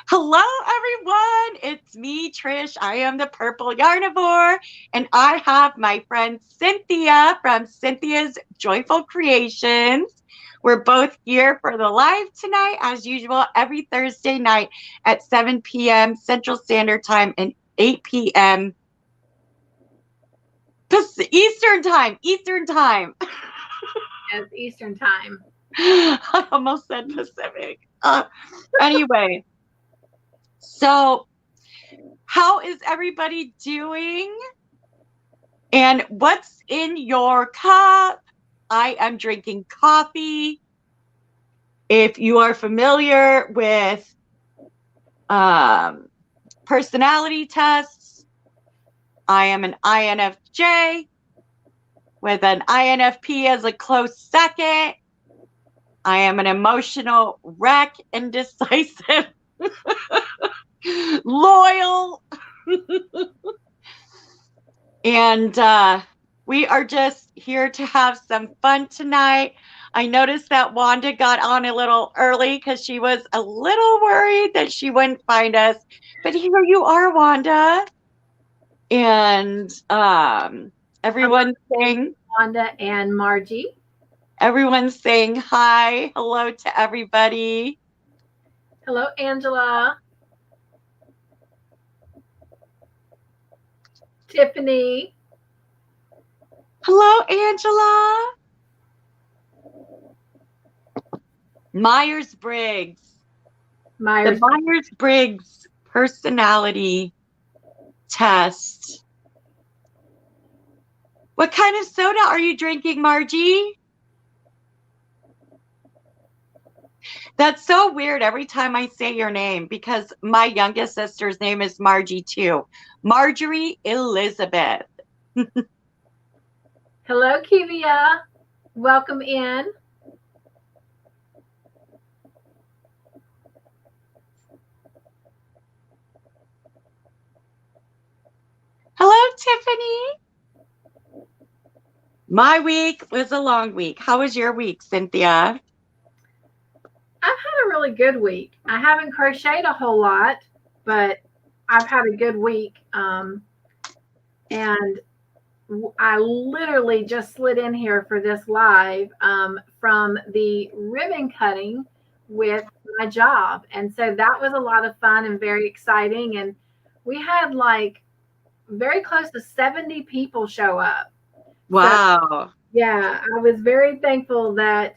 Hello, everyone. It's me, Trish. I am the purple Yarnivore, and I have my friend Cynthia from Cynthia's Joyful Creations. We're both here for the live tonight, as usual, every Thursday night at 7 p.m. Central Standard Time and 8 p.m. Eastern Time. Eastern Time. Yes, Eastern Time. I almost said Pacific. Anyway, so how is everybody doing? And what's in your cup? I am drinking coffee. If you are familiar with personality tests, I am an INFJ with an INFP as a close second. I am an emotional wreck, indecisive, loyal. And we are just here to have some fun tonight. I noticed that Wanda got on a little early because she was a little worried that she wouldn't find us. But here you are, Wanda. And everyone's saying, Wanda and Margie. everyone's saying hi. Hello to everybody. Hello, Angela. Tiffany. Hello, Angela. Myers-Briggs. The Myers-Briggs personality test. What kind of soda are you drinking, Margie? That's so weird every time I say your name because my youngest sister's name is Margie too. Marjorie Elizabeth. Hello, Kivia. Welcome in. Hello, Tiffany. My week was a long week. How was your week, Cynthia? I've had a really good week. I haven't crocheted a whole lot, but I've had a good week. And I literally just slid in here for this live from the ribbon cutting with my job. And so that was a lot of fun and very exciting. And we had like very close to 70 people show up. Wow. So, yeah, I was very thankful that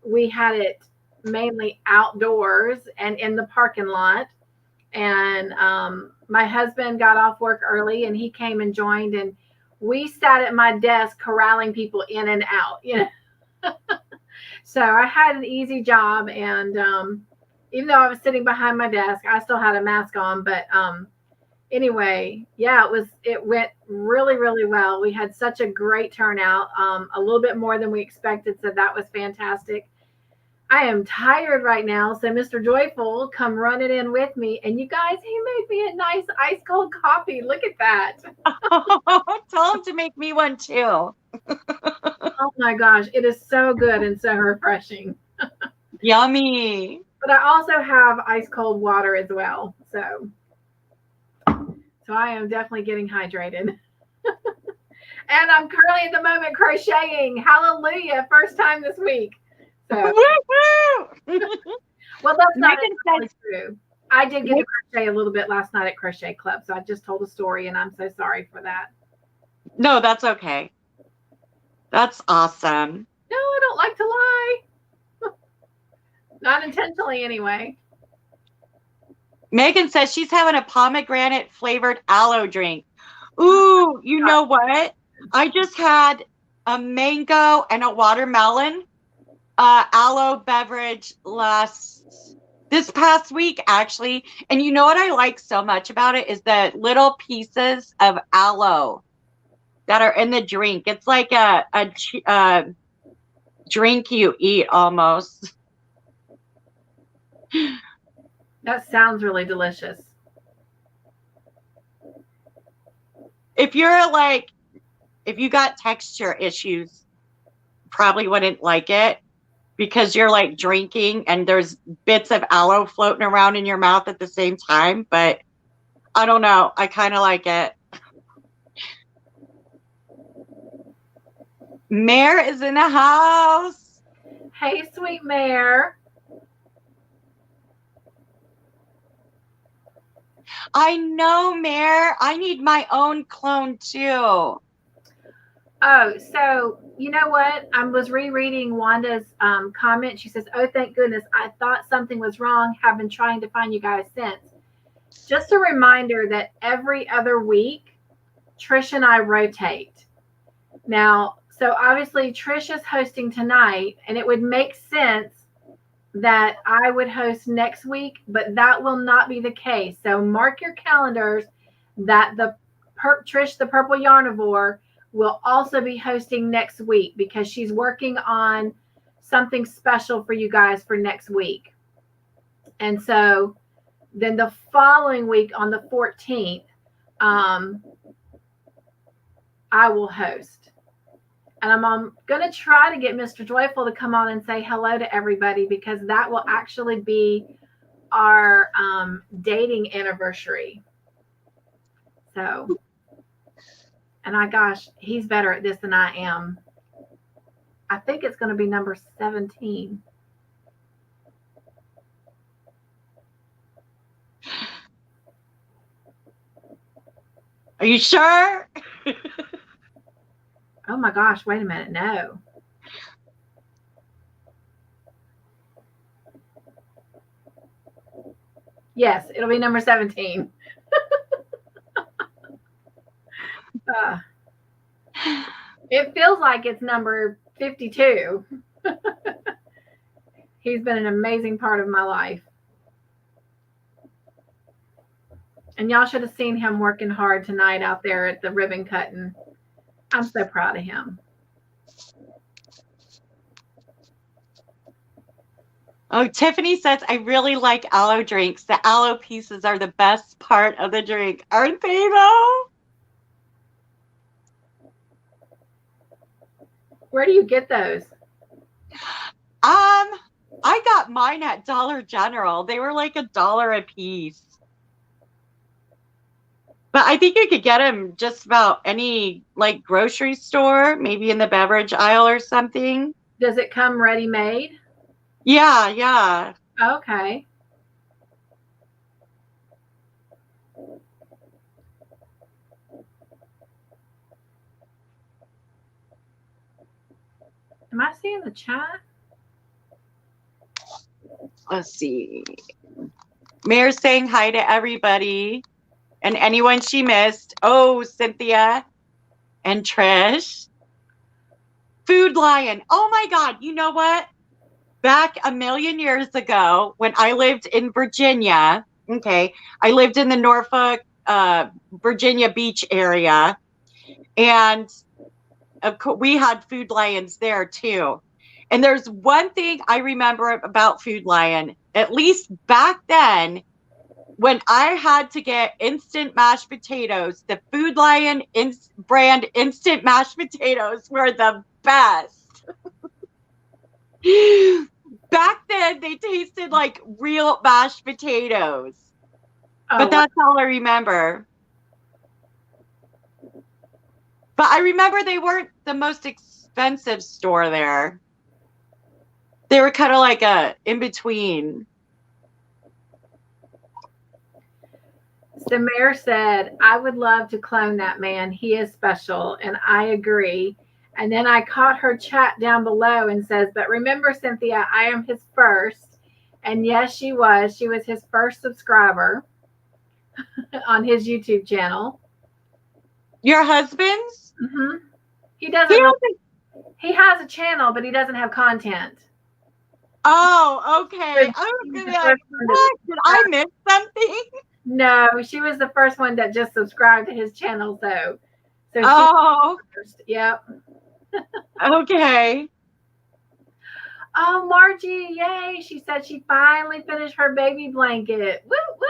we had it mainly outdoors and in the parking lot. And my husband got off work early and he came and joined, and we sat at my desk corralling people in and out, So I had an easy job, and even though I was sitting behind my desk, I still had a mask on. But anyway, yeah, it went really, really well. We had such a great turnout, a little bit more than we expected, so that was fantastic. I am tired right now, so Mr. Joyful, come running in with me. And you guys, he made me a nice ice cold coffee. Look at that. Tell him to make me one too. Oh my gosh, it is so good and so refreshing. Yummy. But I also have ice cold water as well. So I am definitely getting hydrated. And I'm currently at the moment crocheting. Hallelujah. First time this week. So, well, that's not entirely true. I did get to crochet a little bit last night at Crochet Club, so I just told a story, and I'm so sorry for that. No, that's okay. That's awesome. No, I don't like to lie. Not intentionally, anyway. Megan says she's having a pomegranate flavored aloe drink. Ooh, you know what? I just had a mango and a watermelon aloe beverage this past week, actually. And you know what I like so much about it is the little pieces of aloe that are in the drink. It's like a drink you eat almost. That sounds really delicious. If you got texture issues, probably wouldn't like it. because you're like drinking and there's bits of aloe floating around in your mouth at the same time. But I don't know. I kind of like it. Mare is in the house. Hey, sweet Mare. I know, Mare. I need my own clone too. Oh, so you know what? I was rereading Wanda's comment. She says, "Oh, thank goodness! I thought something was wrong. Have been trying to find you guys since." Just a reminder that every other week, Trish and I rotate. Now, so obviously Trish is hosting tonight, and it would make sense that I would host next week, but that will not be the case. So mark your calendars that Trish, the Purple Yarnivore, will also be hosting next week because she's working on something special for you guys for next week. And so then the following week on the 14th, I will host. And I'm going to try to get Mr. Joyful to come on and say hello to everybody because that will actually be our dating anniversary. So, and gosh, he's better at this than I am. I think it's going to be number 17. Are you sure? Oh my gosh, wait a minute. No. Yes, it'll be number 17. It feels like it's number 52. He's been an amazing part of my life. And y'all should have seen him working hard tonight out there at the ribbon cutting. I'm so proud of him. Oh, Tiffany says, I really like aloe drinks. The aloe pieces are the best part of the drink. Aren't they, though? Where do you get those? I got mine at Dollar General. They were like $1 a piece. But I think you could get them just about any like grocery store, maybe in the beverage aisle or something. Does it come ready-made? Yeah, yeah. Okay. Am I seeing the chat? Let's see. Mayor's saying hi to everybody and anyone she missed. Oh, Cynthia and Trish. Food Lion. Oh my God. You know what? Back a million years ago when I lived in Virginia, okay, I lived in the Norfolk, Virginia Beach area, and of course, we had Food Lions there too. And there's one thing I remember about Food Lion, at least back then, when I had to get instant mashed potatoes, the Food Lion brand instant mashed potatoes were the best. Back then, they tasted like real mashed potatoes. But that's all I remember. But I remember they weren't the most expensive store there. They were kind of like a in-between. The mayor said, I would love to clone that man. He is special. And I agree. And then I caught her chat down below and says, but remember, Cynthia, I am his first. And yes, she was. She was his first subscriber on his YouTube channel. Your husband's? Mm-hmm. He doesn't. He has a channel, but he doesn't have content. Oh, okay. I was gonna be like, what? Did I miss something? No, she was the first one that just subscribed to his channel. So first. Yep. Okay. Oh, Margie, yay. She said she finally finished her baby blanket. Woo, woo.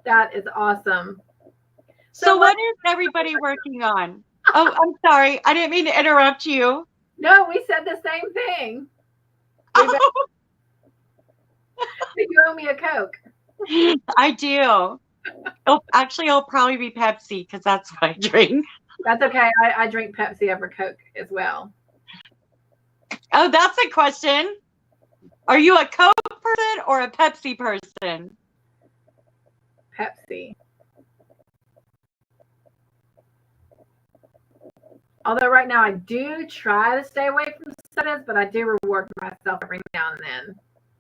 That is awesome. So what is everybody working on? Oh, I'm sorry. I didn't mean to interrupt you. No, we said the same thing. Oh, You owe me a Coke. I do. It'll probably be Pepsi because that's what I drink. That's okay. I drink Pepsi over Coke as well. Oh, that's a question. Are you a Coke person or a Pepsi person? Pepsi. Although right now I do try to stay away from sodas, but I do reward myself every now and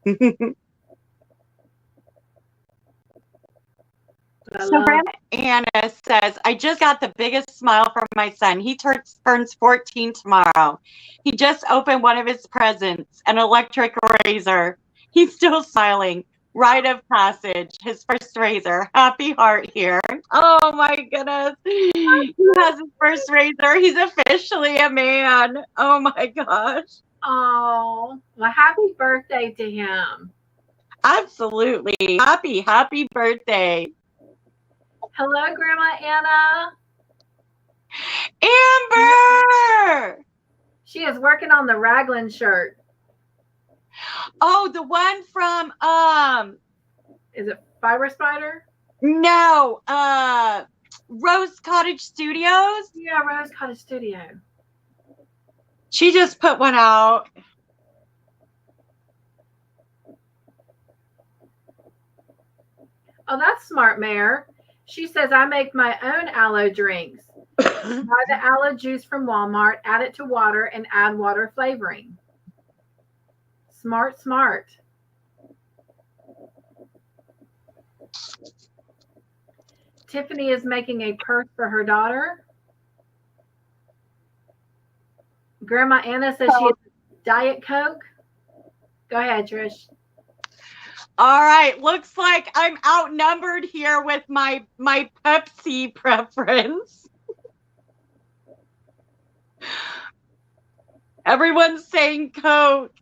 then. So Grandma Anna says, I just got the biggest smile from my son. He turns 14 tomorrow. He just opened one of his presents, an electric razor. He's still smiling. Rite of passage, his first razor. Happy heart here. Oh my goodness. He has his first razor. He's officially a man. Oh my gosh. Oh, well, happy birthday to him. Absolutely. Happy birthday. Hello, Grandma Anna. Amber! She is working on the Raglan shirt. Oh, the one from Is it Fiber Spider? No, Rose Cottage Studios. Yeah, Rose Cottage Studio. She just put one out. Oh, that's smart, Mayor. She says, I make my own aloe drinks. Buy the aloe juice from Walmart, add it to water, and add water flavoring. Smart, smart. Tiffany is making a purse for her daughter. Grandma Anna says she has Diet Coke. Go ahead, Trish. All right, looks like I'm outnumbered here with my Pepsi preference. Everyone's saying Coke.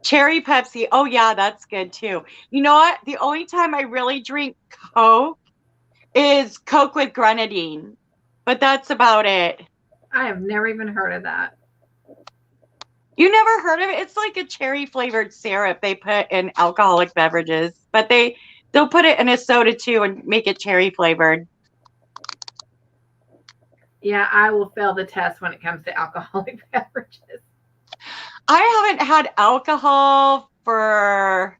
Cherry Pepsi. Oh yeah, that's good too. You know what? The only time I really drink Coke is Coke with grenadine. But that's about it. I have never even heard of that. You never heard of it? It's like a cherry flavored syrup they put in alcoholic beverages, but they'll put it in a soda too and make it cherry flavored. Yeah, I will fail the test when it comes to alcoholic beverages. I haven't had alcohol for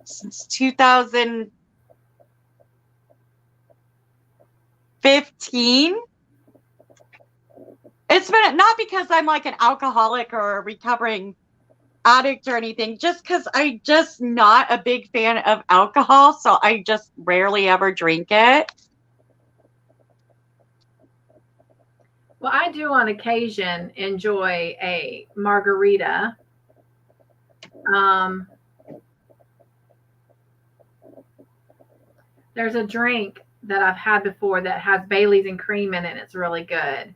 since 2015. It's been not because I'm like an alcoholic or a recovering addict or anything, just because I'm just not a big fan of alcohol, so I just rarely ever drink it. Well, I do on occasion enjoy a margarita. There's a drink that I've had before that has Bailey's and cream in it. It's really good.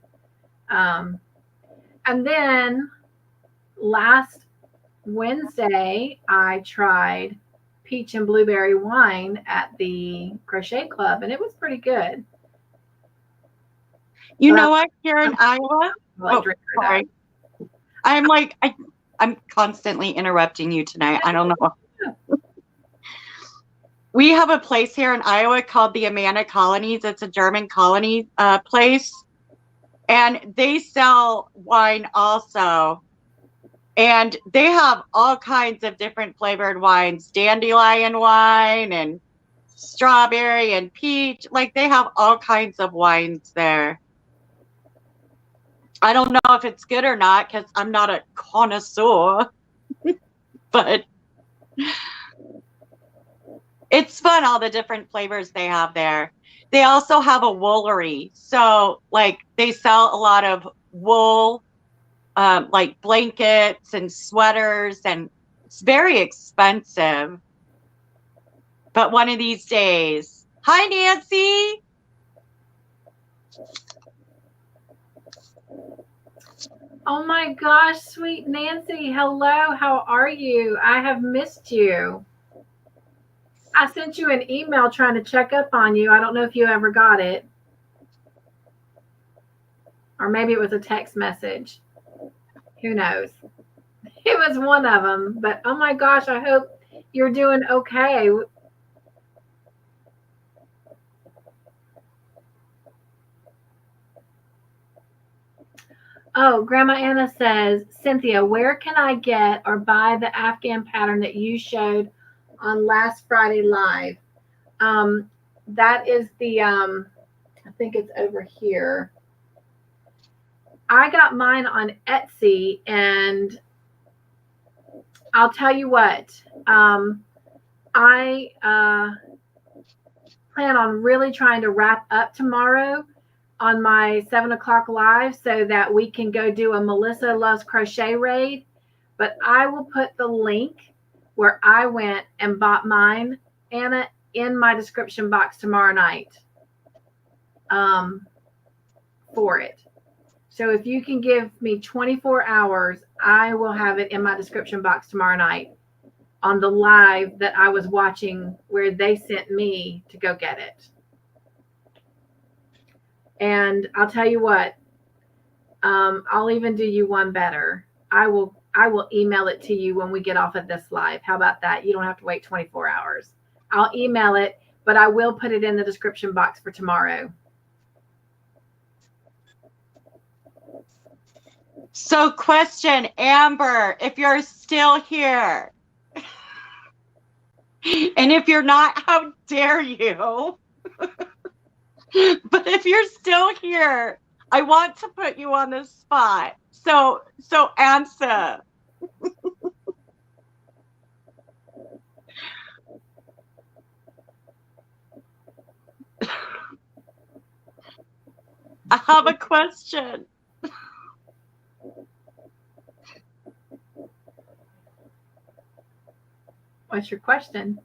And then last Wednesday, I tried peach and blueberry wine at the Crochet Club, and it was pretty good. You know what? Here in Iowa, sorry. I'm constantly interrupting you tonight. I don't know. We have a place here in Iowa called the Amana Colonies. It's a German colony place. And they sell wine also. And they have all kinds of different flavored wines, dandelion wine and strawberry and peach. Like they have all kinds of wines there. I don't know if it's good or not because I'm not a connoisseur, but it's fun, all the different flavors they have there. They also have a woolery. So, like, they sell a lot of wool, like blankets and sweaters, and it's very expensive. But one of these days. Hi, Nancy. Oh my gosh, sweet Nancy. Hello, how are you? I have missed you. I sent you an email trying to check up on you. I don't know if you ever got it. Or maybe it was a text message. Who knows? It was one of them. But oh my gosh, I hope you're doing okay. Oh, Grandma Anna says, Cynthia, where can I get or buy the Afghan pattern that you showed on last Friday live? That is the, I think it's over here. I got mine on Etsy, and I'll tell you what, I plan on really trying to wrap up tomorrow on my 7:00 live so that we can go do a Melissa Loves Crochet raid. But I will put the link where I went and bought mine, Anna, in my description box tomorrow night for it. So if you can give me 24 hours, I will have it in my description box tomorrow night on the live that I was watching where they sent me to go get it. And I'll tell you what, I'll even do you one better. I will email it to you when we get off of this live. How about that? You don't have to wait 24 hours. I'll email it, but I will put it in the description box for tomorrow. So question, Amber, if you're still here, and if you're not, how dare you? But if you're still here, I want to put you on the spot. So answer. I have a question. What's your question?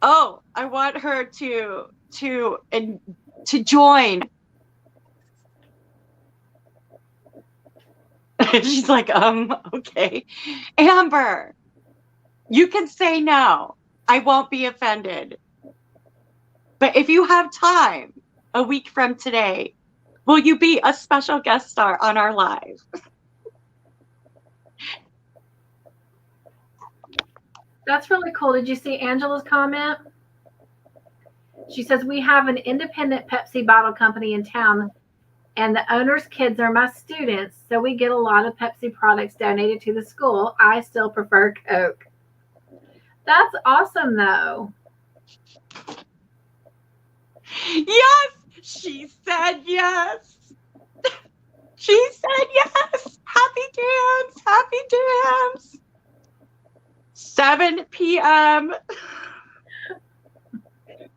Oh, I want her to join. She's like, okay. Amber, you can say no. I won't be offended. But if you have time a week from today, will you be a special guest star on our live? That's really cool. Did you see Angela's comment? She says, we have an independent Pepsi bottle company in town, and the owner's kids are my students, so we get a lot of Pepsi products donated to the school. I still prefer Coke. That's awesome, though. Yes, she said yes. She said yes. Happy dance, happy dance. 7 p.m.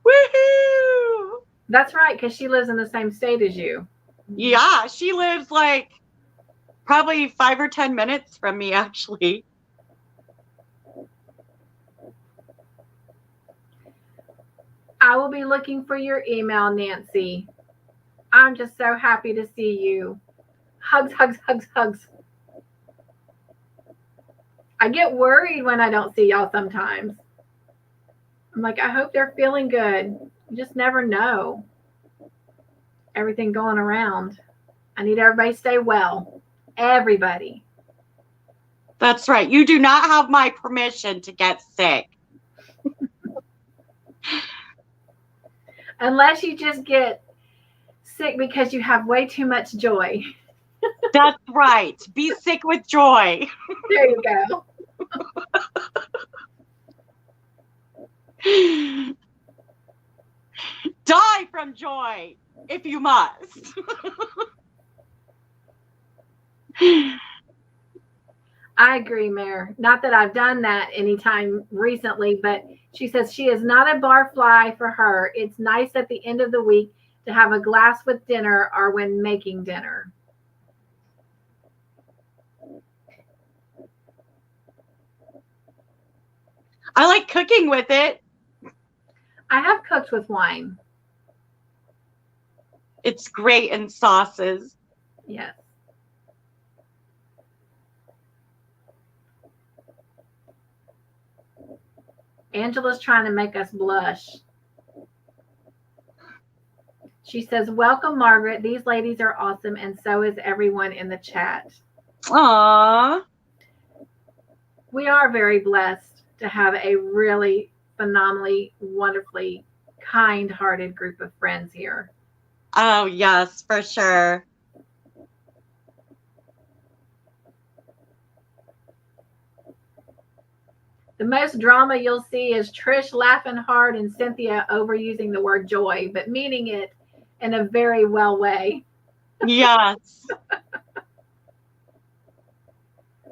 Woohoo! That's right, because she lives in the same state as you. Yeah, she lives like probably 5 or 10 minutes from me, actually. I will be looking for your email, Nancy. I'm just so happy to see you. Hugs, hugs, hugs, hugs. I get worried when I don't see y'all sometimes. I'm like, I hope they're feeling good. You just never know. Everything going around. I need everybody to stay well. Everybody. That's right. You do not have my permission to get sick. Unless you just get sick because you have way too much joy. That's right. Be sick with joy. There you go. Die from joy if you must. I agree, Mayor. Not that I've done that anytime recently, but she says she is not a barfly for her. It's nice at the end of the week to have a glass with dinner or when making dinner. I like cooking with it. I have cooked with wine. It's great in sauces. Yes. Angela's trying to make us blush. She says, welcome, Margaret. These ladies are awesome, and so is everyone in the chat. Aww. We are very blessed to have a really phenomenally, wonderfully kind-hearted group of friends here. Oh, yes, for sure. The most drama you'll see is Trish laughing hard and Cynthia overusing the word joy, but meaning it in a very well way. Yes.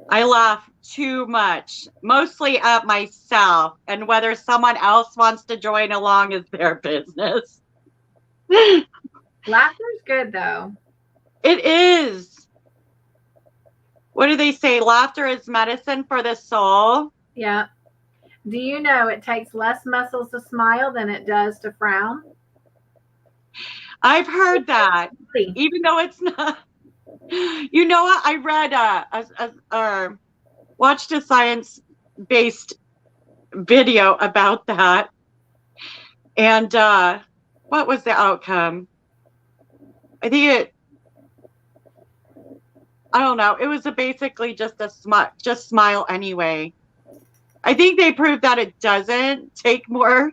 I laugh too much, mostly at myself, and whether someone else wants to join along is their business. Laughter's good, though. It is. What do they say? Laughter is medicine for the soul. Yeah. Do you know it takes less muscles to smile than it does to frown? I've heard that, even though it's not. You know what? I read, watched a science-based video about that. And what was the outcome? I don't know. It was basically just just smile anyway. I think they proved that it doesn't take more.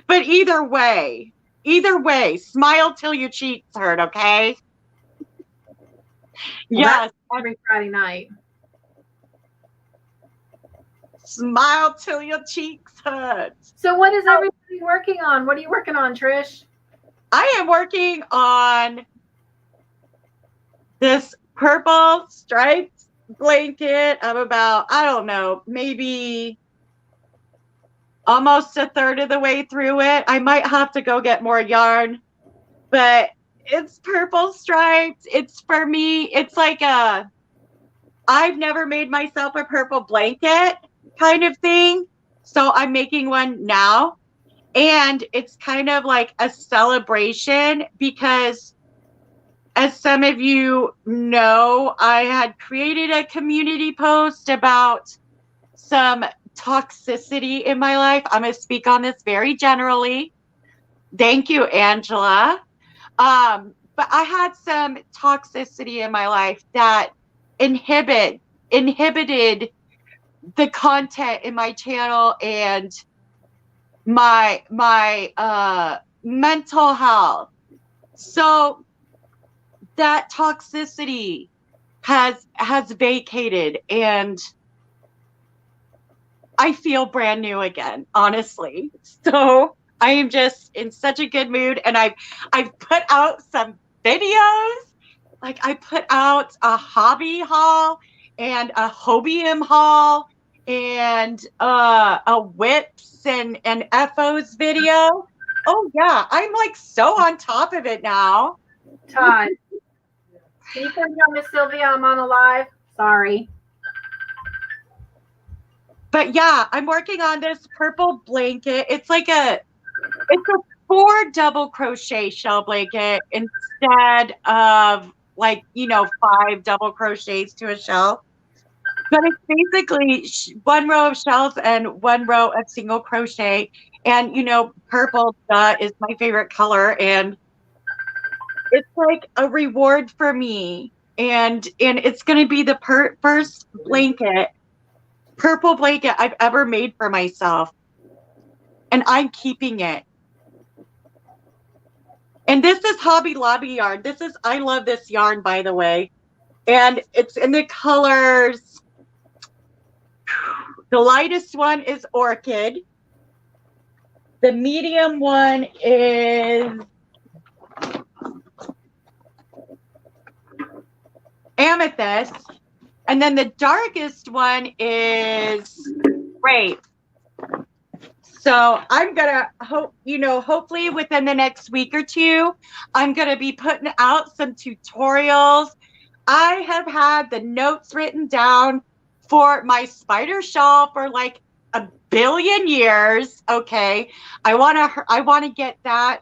But either way, smile till your cheeks hurt, okay? Well, yes. Every Friday night. Smile till your cheeks hurt. So what is everybody working on? What are you working on, Trish? I am working on this purple striped blanket. I'm about, I don't know, maybe almost a third of the way through it. I might have to go get more yarn, but it's purple striped. It's for me. It's like I've never made myself a purple blanket kind of thing. So I'm making one now. And it's kind of like a celebration because, as some of you know, I had created a community post about some toxicity in my life. I'm going to speak on this very generally. Thank you, Angela. But I had some toxicity in my life that inhibited the content in my channel and my mental health. So that toxicity has vacated, and I feel brand new again, honestly. So I am just in such a good mood, and I've put out some videos. Like I put out a hobby haul and a hobium haul and a whips and FOs video. Oh yeah, I'm like so on top of it now. Todd, can you put me on Miss Sylvia? I'm on a live. Sorry. But yeah, I'm working on this purple blanket. It's a 4 double crochet shell blanket instead of 5 double crochets to a shell. But it's basically 1 row of shells and 1 row of single crochet. And, purple is my favorite color. And it's like a reward for me. And it's going to be the first purple blanket I've ever made for myself. And I'm keeping it. And this is Hobby Lobby yarn. I love this yarn, by the way. And it's in the colors. The lightest one is Orchid. The medium one is Amethyst. And then the darkest one is Grape. So I'm going to hopefully within the next week or two, I'm going to be putting out some tutorials. I have had the notes written down for my spider shawl for like a billion years. Okay. I want to get that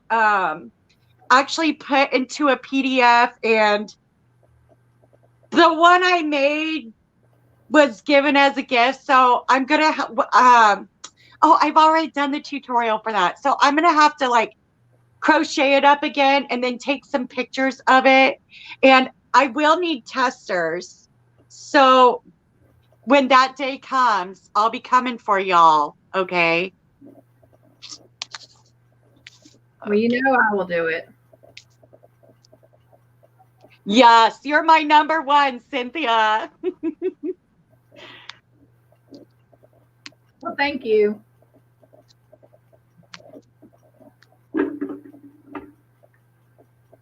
actually put into a PDF, and the one I made was given as a gift. So I'm going to Oh, I've already done the tutorial for that. So I'm going to have to like crochet it up again and then take some pictures of it. And I will need testers. So when that day comes, I'll be coming for y'all. Okay. Well, you know I will do it. Yes, you're my number one, Cynthia. Well, thank you.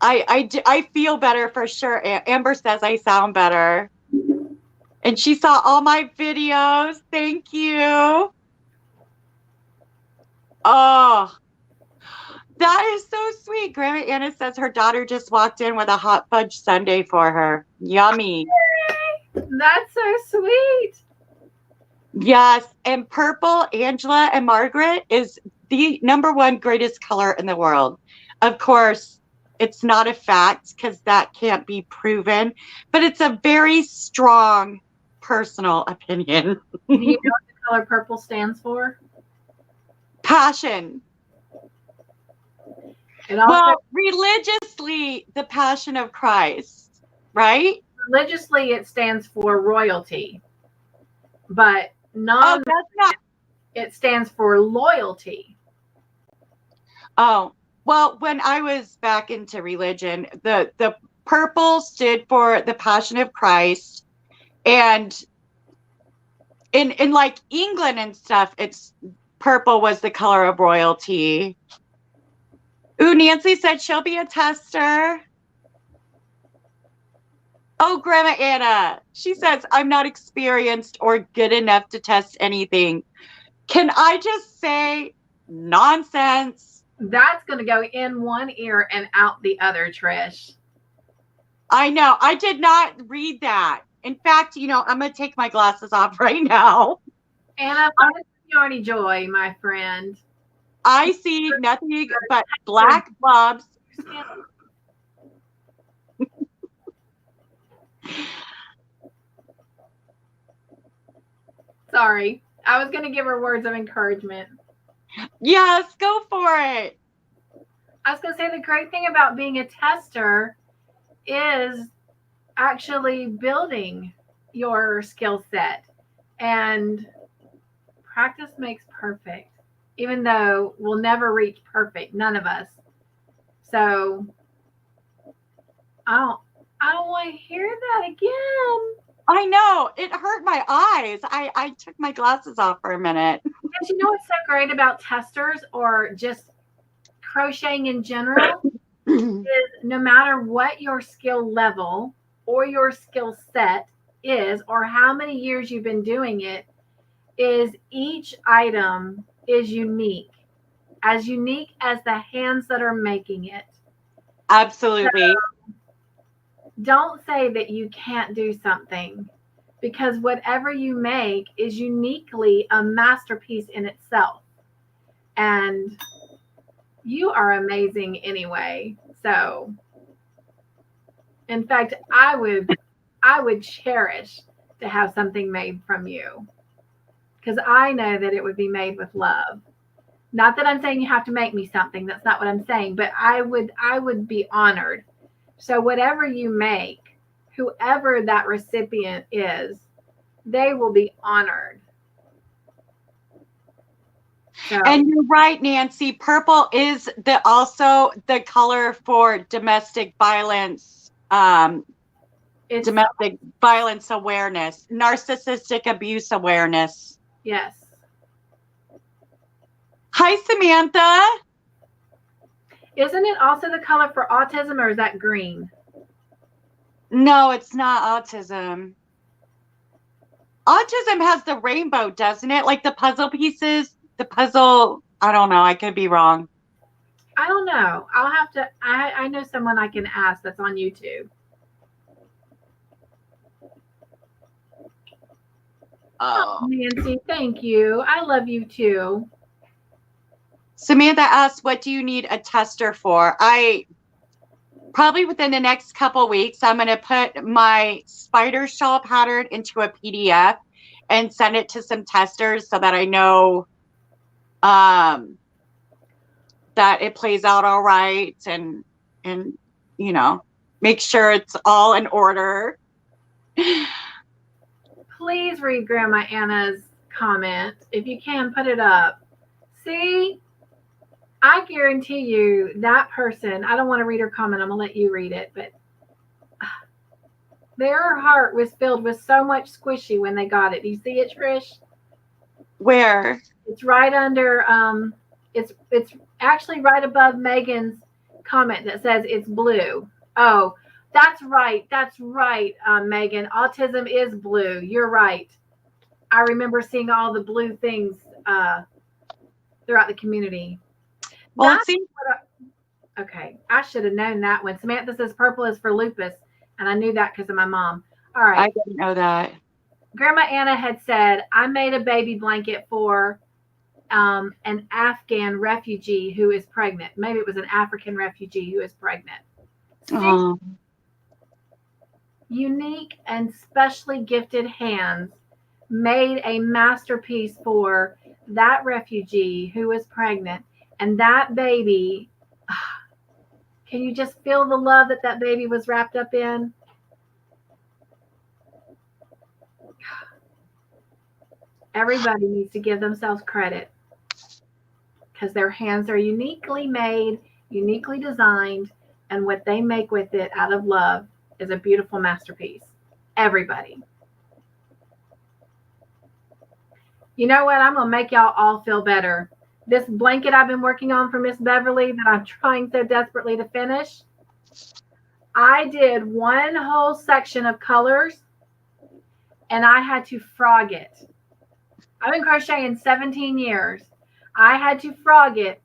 I feel better for sure. Amber says I sound better. And she saw all my videos. Thank you. Oh, that is so sweet. Grandma Anna says her daughter just walked in with a hot fudge sundae for her. Yummy. That's so sweet. Yes. And purple, Angela and Margaret, is the number one greatest color in the world. Of course, it's not a fact because that can't be proven, but it's a very strong personal opinion. Do you know what the color purple stands for? Passion. Well, religiously, the passion of Christ, right? Religiously, it stands for royalty, but it stands for loyalty. Oh, well, when I was back into religion, the purple stood for the passion of Christ, and in like England and stuff, it's purple was the color of royalty. Ooh, Nancy said she'll be a tester. Oh, Grandma Anna, she says, I'm not experienced or good enough to test anything. Can I just say nonsense? That's going to go in one ear and out the other, Trish. I know. I did not read that. In fact, I'm going to take my glasses off right now. Anna, what is Yarny Joy, my friend? I see nothing but black blobs. Sorry. I was going to give her words of encouragement. Yes, go for it. I was going to say the great thing about being a tester is actually building your skill set, and practice makes perfect, even though we'll never reach perfect, none of us. So I don't want to hear that again. I know, it hurt my eyes. I took my glasses off for a minute. And you know what's so great about testers or just crocheting in general is no matter what your skill level or your skill set is, or how many years you've been doing it, is each item is unique as the hands that are making it. Absolutely. So don't say that you can't do something, because whatever you make is uniquely a masterpiece in itself. And you are amazing anyway. So, in fact, I would cherish to have something made from you, because I know that it would be made with love. Not that I'm saying you have to make me something. That's not what I'm saying. But I would be honored. So whatever you make, whoever that recipient is, they will be honored. So. And you're right, Nancy. Purple is also the color for domestic violence, domestic violence awareness, narcissistic abuse awareness. Yes. Hi, Samantha. Isn't it also the color for autism, or is that green? No, it's not autism. Autism has the rainbow, doesn't it? Like the puzzle pieces, I don't know. I could be wrong. I don't know. I'll have to, I know someone I can ask that's on YouTube. Oh, Nancy, thank you. I love you too. Samantha asks, what do you need a tester for? Probably within the next couple weeks, I'm going to put my spider shawl pattern into a PDF and send it to some testers so that I know that it plays out all right, and you know, make sure it's all in order. Please read Grandma Anna's comment. If you can, put it up. See, I guarantee you that person, I don't want to read her comment, I'm going to let you read it, but their heart was filled with so much squishy when they got it. Do you see it, Trish? Where? It's right under, it's actually right above Megan's comment that says it's blue. Oh, that's right. That's right, Megan. Autism is blue. You're right. I remember seeing all the blue things throughout the community. Well, it seems. Okay, I should have known that one. Samantha says purple is for lupus, and I knew that because of my mom. All right. I didn't know that. Grandma Anna had said, I made a baby blanket for an Afghan refugee who is pregnant. Maybe it was an African refugee who is pregnant. Unique and specially gifted hands made a masterpiece for that refugee who was pregnant. And that baby, can you just feel the love that that baby was wrapped up in? Everybody needs to give themselves credit because their hands are uniquely made, uniquely designed, and what they make with it out of love is a beautiful masterpiece. Everybody. You know what? I'm going to make y'all all feel better. This blanket I've been working on for Miss Beverly that I'm trying so desperately to finish, I did one whole section of colors and I had to frog it. I've been crocheting 17 years. I had to frog it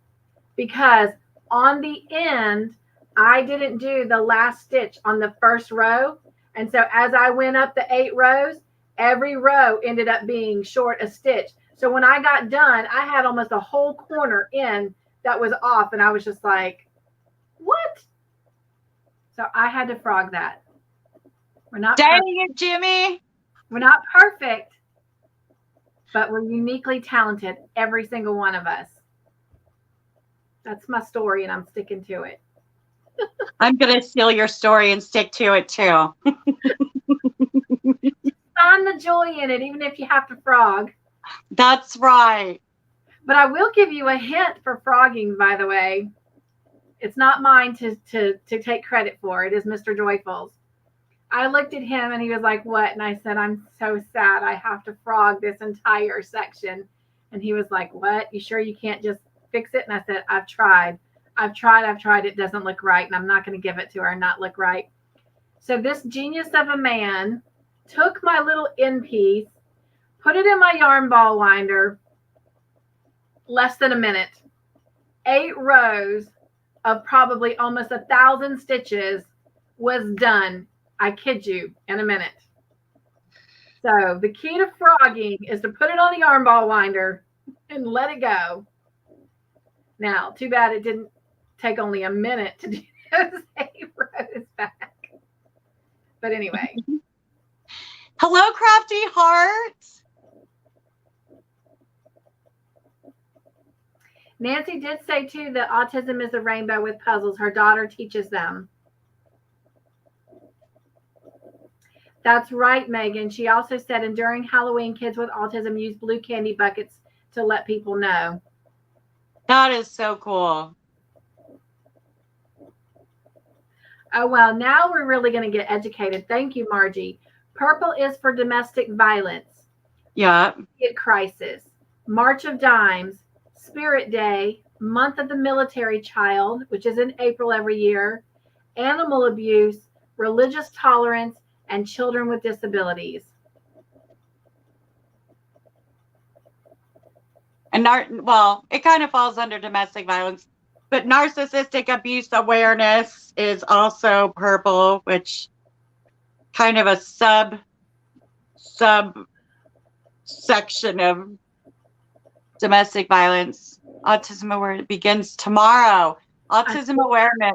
because on the end, I didn't do the last stitch on the first row. And so as I went up the 8 rows, every row ended up being short a stitch. So when I got done, I had almost a whole corner in that was off. And I was just like, what? So I had to frog that. We're not Dang it, Jimmy. We're not perfect, but we're uniquely talented, every single one of us. That's my story, and I'm sticking to it. I'm going to steal your story and stick to it, too. Find the joy in it, even if you have to frog. That's right. But I will give you a hint for frogging, by the way. It's not mine to take credit for. It is Mr. Joyful's. I looked at him, and he was like, what? And I said, I'm so sad. I have to frog this entire section. And he was like, what? You sure you can't just fix it? And I said, I've tried. It doesn't look right, and I'm not going to give it to her and not look right. So this genius of a man took my little end piece, put it in my yarn ball winder, less than a minute, 8 rows of probably almost 1,000 stitches was done. I kid you, in a minute. So the key to frogging is to put it on the yarn ball winder and let it go. Now, too bad it didn't take only a minute to do those 8 rows back. But anyway. Hello, Crafty Heart. Nancy did say, too, that autism is a rainbow with puzzles. Her daughter teaches them. That's right, Megan. She also said, and during Halloween, kids with autism use blue candy buckets to let people know. That is so cool. Oh, well, now we're really going to get educated. Thank you, Margie. Purple is for domestic violence. Yeah. Crisis. March of Dimes. Spirit Day. Month of the Military Child, which is in April every year. Animal abuse. Religious tolerance. And children with disabilities. And it kind of falls under domestic violence, but narcissistic abuse awareness is also purple, which kind of a subsection of domestic violence. Autism awareness begins tomorrow. Autism awareness.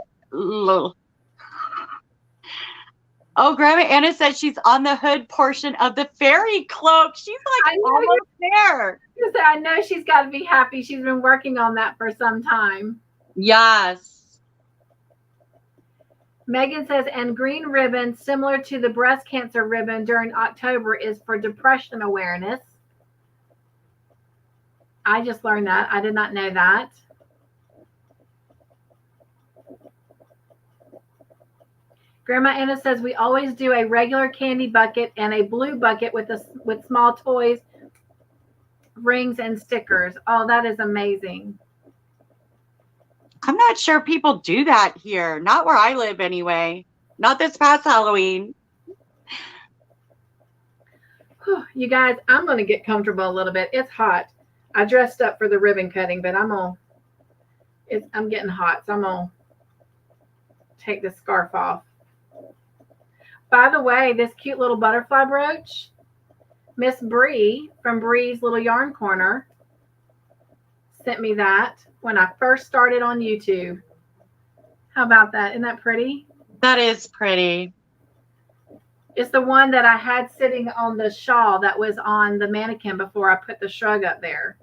Oh, Grandma Anna says she's on the hood portion of the fairy cloak. She's like almost there. I know she's got to be happy. She's been working on that for some time. Yes. Megan says, and green ribbon, similar to the breast cancer ribbon during October, is for depression awareness. I just learned that. I did not know that. Grandma Anna says we always do a regular candy bucket and a blue bucket with small toys, rings, and stickers. Oh, that is amazing. I'm not sure people do that here. Not where I live anyway. Not this past Halloween. You guys, I'm going to get comfortable a little bit. It's hot. I dressed up for the ribbon cutting, but I'm getting hot, so I'm going to take this scarf off. By the way, this cute little butterfly brooch, Miss Bree from Bree's Little Yarn Corner sent me that when I first started on YouTube. How about that? Isn't that pretty? That is pretty. It's the one that I had sitting on the shawl that was on the mannequin before I put the shrug up there.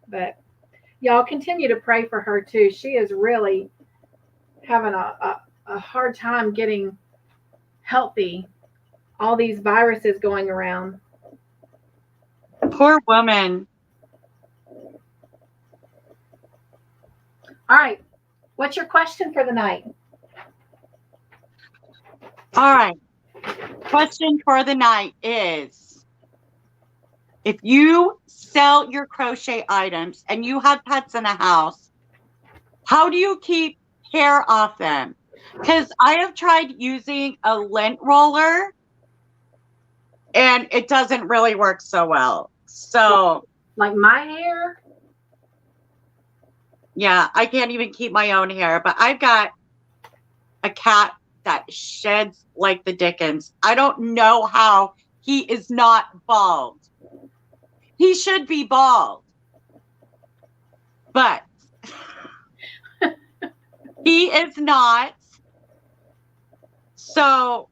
But y'all continue to pray for her too. She is really having a hard time getting healthy. All these viruses going around. Poor woman. All right. What's your question for the night? All right. Question for the night is, if you sell your crochet items and you have pets in the house, how do you keep hair off them? Because I have tried using a lint roller and it doesn't really work so well. So, like my hair? Yeah, I can't even keep my own hair, but I've got a cat that sheds like the dickens. I don't know how he is not bald. He should be bald. But he is not. So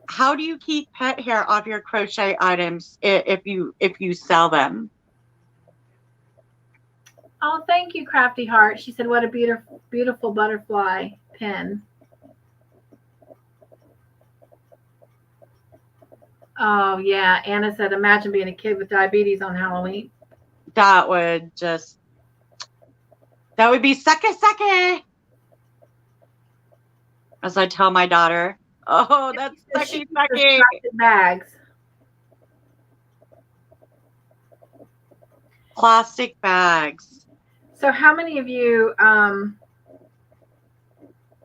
how do you keep pet hair off your crochet items if you sell them? Oh, thank you, Crafty Heart. She said, what a beautiful, beautiful butterfly pin. Oh, yeah. Anna said, imagine being a kid with diabetes on Halloween. That would be sucky. As I tell my daughter, oh, that's sucky. Bags. Plastic bags. So how many of you,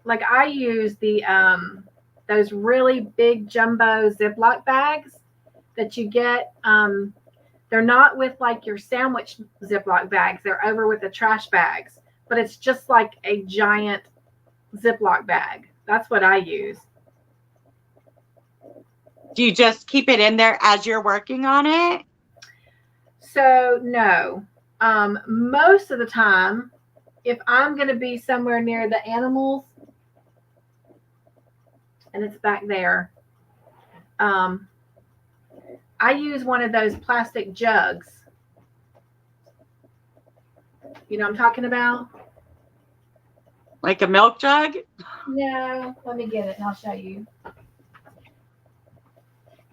like I use the, those really big jumbo Ziploc bags that you get. They're not with like your sandwich Ziploc bags. They're over with the trash bags, but it's just like a giant Ziploc bag. That's what I use. Do you just keep it in there as you're working on it? So no, most of the time, if I'm going to be somewhere near the animals, and it's back there, I use one of those plastic jugs. You know what I'm talking about? Like a milk jug? No, let me get it and I'll show you.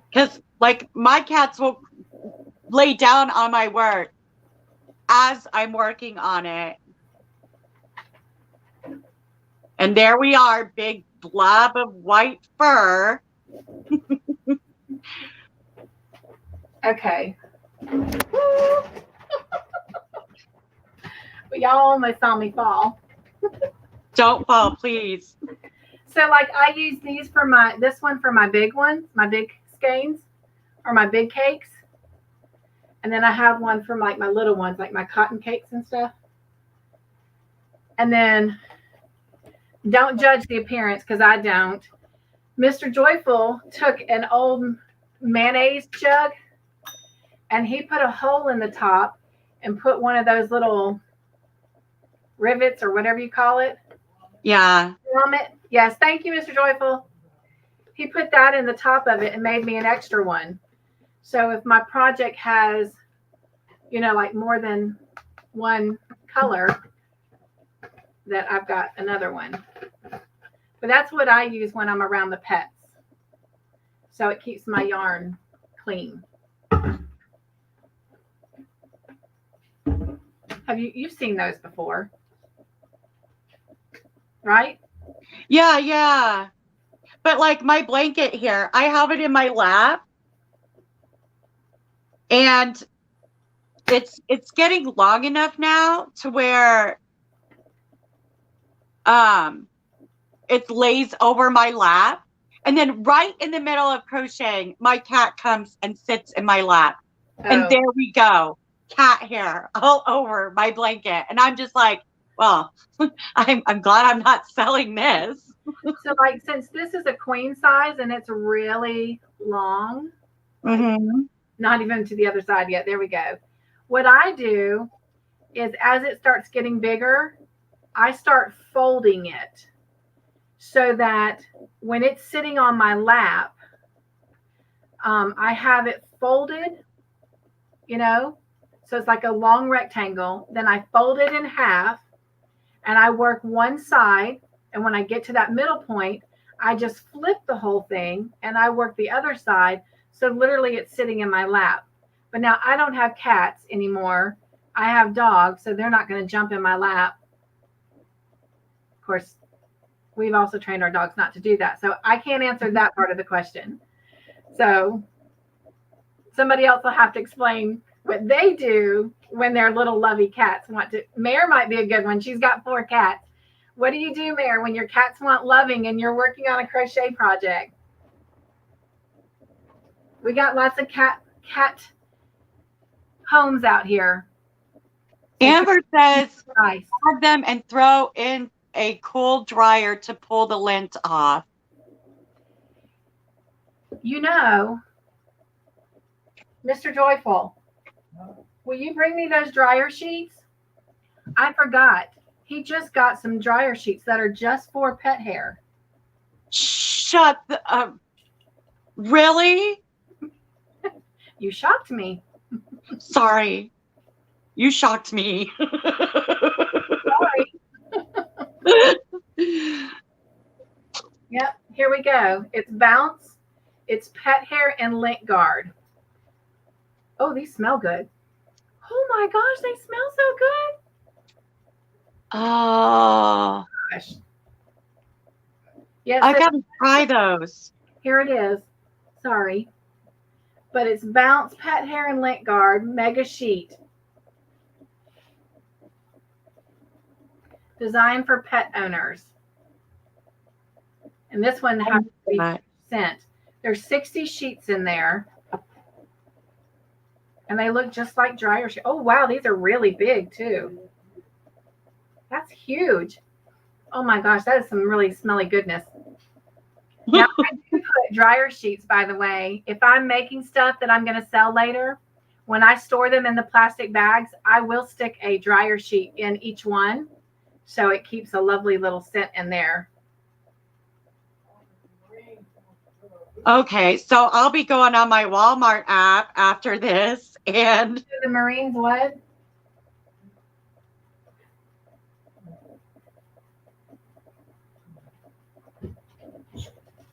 Because like my cats will lay down on my work as I'm working on it. And there we are, big blob of white fur. Okay. But y'all almost saw me fall. Don't fall, please. So like I use these for this one for my big ones, my big skeins or my big cakes. And then I have one for like my little ones, like my cotton cakes and stuff. And then don't judge the appearance because I don't. Mr. Joyful took an old mayonnaise jug and he put a hole in the top and put one of those little rivets or whatever you call it. Yeah. Yes. Thank you, Mr. Joyful. he put that in the top of it and made me an extra one. So if my project has, like more than one color, that I've got another one. But that's what I use when I'm around the pets. So it keeps my yarn clean. You've seen those before, right? Yeah. But like my blanket here, I have it in my lap, and it's getting long enough now to where it lays over my lap, and then right in the middle of crocheting, my cat comes and sits in my lap. And there we go. Cat hair all over my blanket. And I'm just like, well, I'm glad I'm not selling this. So like, since this is a queen size and it's really long, not even to the other side yet. There we go. What I do is as it starts getting bigger, I start folding it so that when it's sitting on my lap, I have it folded, so it's like a long rectangle. Then I fold it in half and I work one side. And when I get to that middle point, I just flip the whole thing and I work the other side. So literally it's sitting in my lap. But now I don't have cats anymore. I have dogs, so they're not going to jump in my lap. Of course, we've also trained our dogs not to do that. So I can't answer that part of the question. So somebody else will have to explain what they do when their little lovey cats want to. Mare might be a good one. She's got 4 cats. What do you do, Mare, when your cats want loving and you're working on a crochet project? We got lots of cat homes out here. Amber says, add them and throw in a cool dryer to pull the lint off. Mr. Joyful, will you bring me those dryer sheets? I forgot. He just got some dryer sheets that are just for pet hair. Shut up. Really? You shocked me. Sorry. You shocked me. Sorry. Yep, here we go. It's Bounce, it's Pet Hair, and Lint Guard. Oh, these smell good. Oh my gosh, they smell so good. Oh. Gosh. Yes, I gotta try those. Here it is. Sorry. But it's Bounce, Pet Hair, and Lint Guard Mega Sheet. Designed for pet owners. And this one has to be sent. There's 60 sheets in there. And they look just like dryer sheets. Oh, wow. These are really big, too. That's huge. Oh, my gosh. That is some really smelly goodness. Now, I do put dryer sheets, by the way. If I'm making stuff that I'm going to sell later, when I store them in the plastic bags, I will stick a dryer sheet in each one. So it keeps a lovely little scent in there. Okay, so I'll be going on my Walmart app after this, and the Marines what?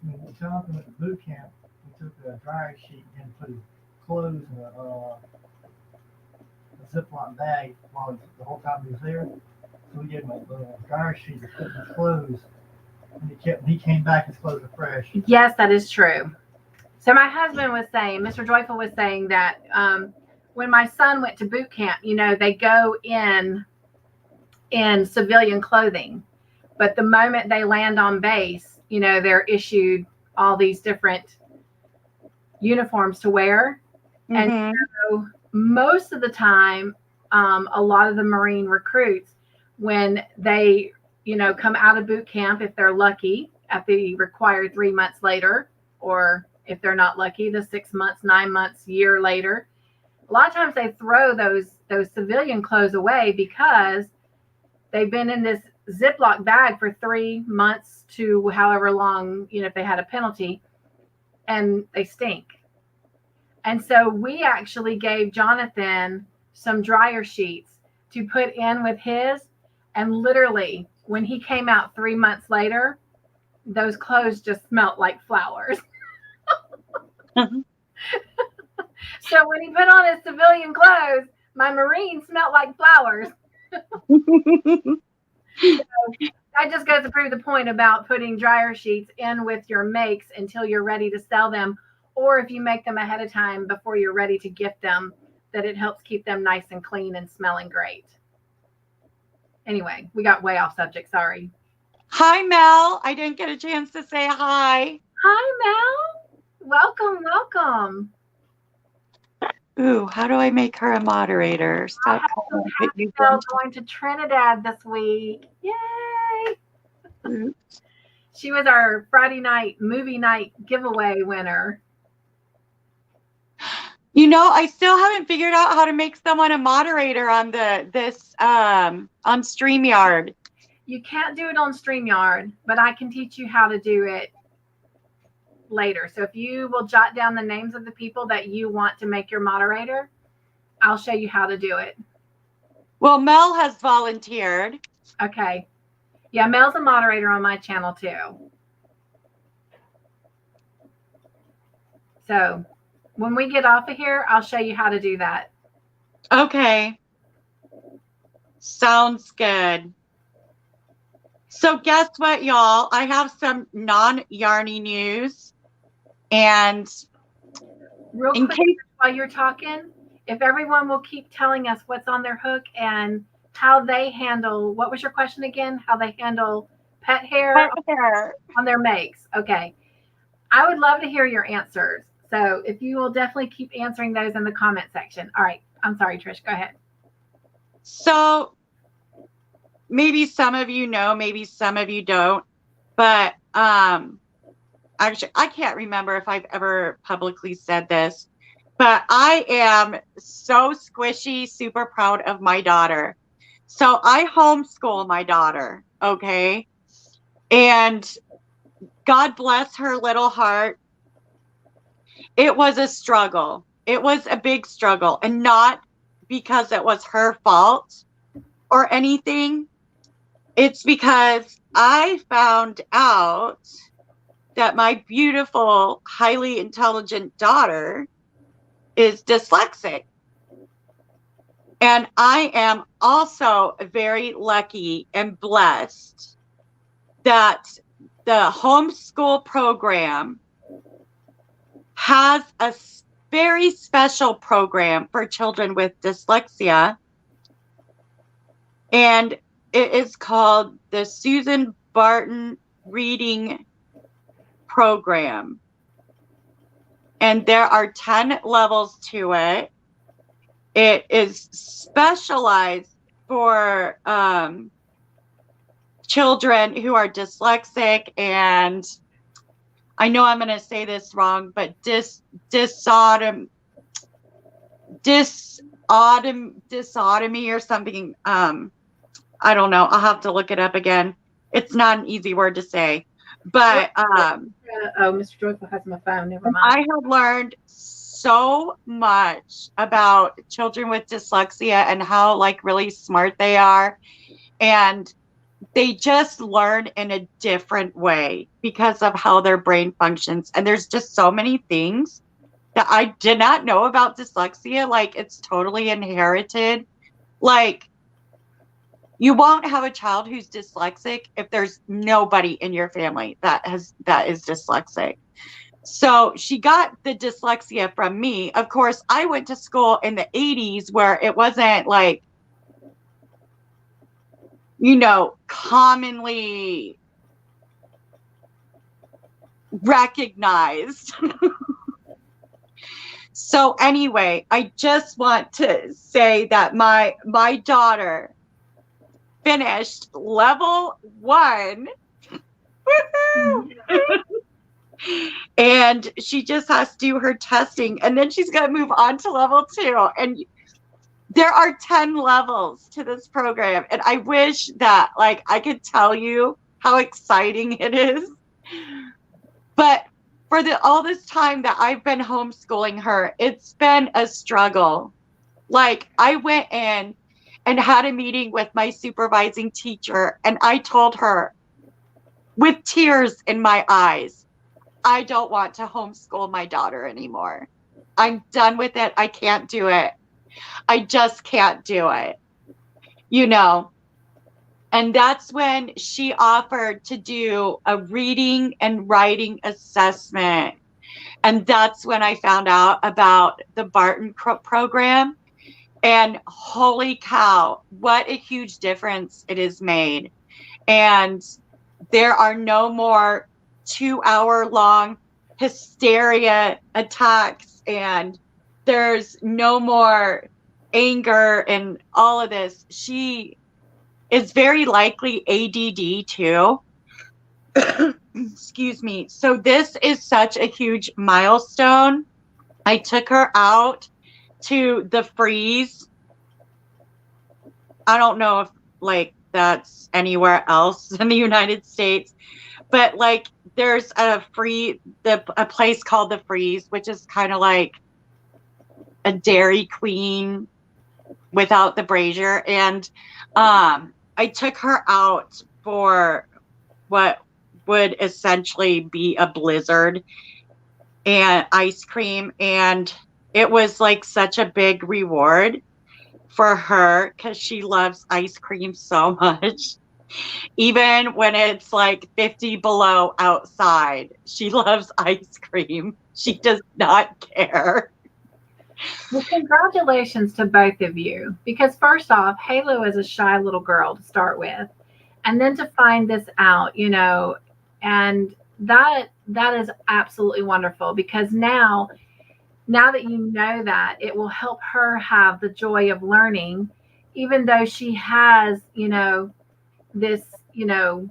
When Jonathan went to boot camp, he took a dryer sheet and put his clothes in a Ziploc bag the whole time he was there. So we gave him a dryer sheet to put in his clothes. And he came back, his clothes were fresh. Yes, that is true. So my husband was saying, Mr. Joyful was saying that when my son went to boot camp, they go in civilian clothing. But the moment they land on base, they're issued all these different uniforms to wear. Mm-hmm. And so most of the time, a lot of the Marine recruits, when they come out of boot camp, if they're lucky, at the required 3 months later, or if they're not lucky, the 6 months, 9 months, year later, a lot of times they throw those civilian clothes away because they've been in this Ziploc bag for 3 months to however long, if they had a penalty, and they stink. And so we actually gave Jonathan some dryer sheets to put in with his. And literally, when he came out 3 months later, those clothes just smelled like flowers. So when he put on his civilian clothes, my Marine smelled like flowers. So that just goes to prove the point about putting dryer sheets in with your makes until you're ready to sell them, or if you make them ahead of time before you're ready to gift them, that it helps keep them nice and clean and smelling great. Anyway, we got way off subject. Sorry. Hi, Mel. I didn't get a chance to say hi. Hi, Mel. Welcome, welcome. Ooh, how do I make her a moderator? Stop Mel going to Trinidad this week. Yay! She was our Friday night movie night giveaway winner. You know, I still haven't figured out how to make someone a moderator on on StreamYard. You can't do it on StreamYard, but I can teach you how to do it later. So if you will jot down the names of the people that you want to make your moderator, I'll show you how to do it. Well, Mel has volunteered. Okay. Yeah, Mel's a moderator on my channel too. So when we get off of here, I'll show you how to do that. Okay. Sounds good. So guess what, y'all? I have some non-yarny news. And real quick, while you're talking, if everyone will keep telling us what's on their hook and how they handle, what was your question again? How they handle pet hair on their makes. Okay. I would love to hear your answers. So if you will definitely keep answering those in the comment section. All right. I'm sorry, Trish. Go ahead. So maybe some of you know, maybe some of you don't. But actually, I can't remember if I've ever publicly said this. But I am so squishy, super proud of my daughter. So I homeschool my daughter, okay? And God bless her little heart. It was a struggle. It was a big struggle. And not because it was her fault or anything. It's because I found out that my beautiful, highly intelligent daughter is dyslexic. And I am also very lucky and blessed that the homeschool program has a very special program for children with dyslexia. And it is called the Susan Barton Reading Program. And there are 10 levels to it. It is specialized for children who are dyslexic, and I know I'm going to say this wrong, but dysautomy or something. I don't know. I'll have to look it up again. It's not an easy word to say. But Mr. Joyful has my phone. Never mind. I have learned so much about children with dyslexia and how really smart they are. And they just learn in a different way because of how their brain functions. And there's just so many things that I did not know about dyslexia. It's totally inherited. You won't have a child who's dyslexic if there's nobody in your family that is dyslexic. So she got the dyslexia from me. Of course, I went to school in the 80s where it wasn't commonly recognized. So anyway, I just want to say that my daughter finished level 1. And she just has to do her testing, and then she's going to move on to level 2. And there are 10 levels to this program, and I wish that I could tell you how exciting it is. But for all this time that I've been homeschooling her, it's been a struggle. Like, I went in and had a meeting with my supervising teacher, and I told her with tears in my eyes, I don't want to homeschool my daughter anymore. I'm done with it. I can't do it. I just can't do it. You know, and that's when she offered to do a reading and writing assessment. And that's when I found out about the Barton program. And holy cow, what a huge difference it has made. And there are no more 2-hour long hysteria attacks, and there's no more anger and all of this. She is very likely ADD too. Excuse me. So this is such a huge milestone. I took her out to the freeze. I don't know if like that's anywhere else in the United States, but like there's a place called the Freeze, which is kind of like a Dairy Queen without the brazier. And I took her out for what would essentially be a blizzard and ice cream. And it was like such a big reward for her because she loves ice cream so much. Even when it's like 50 below outside, she loves ice cream. She does not care. Well, congratulations to both of you. Because first off, Halo is a shy little girl to start with. And then to find this out, you know, and that is absolutely wonderful, because now that you know that, it will help her have the joy of learning, even though she has, you know, this, you know,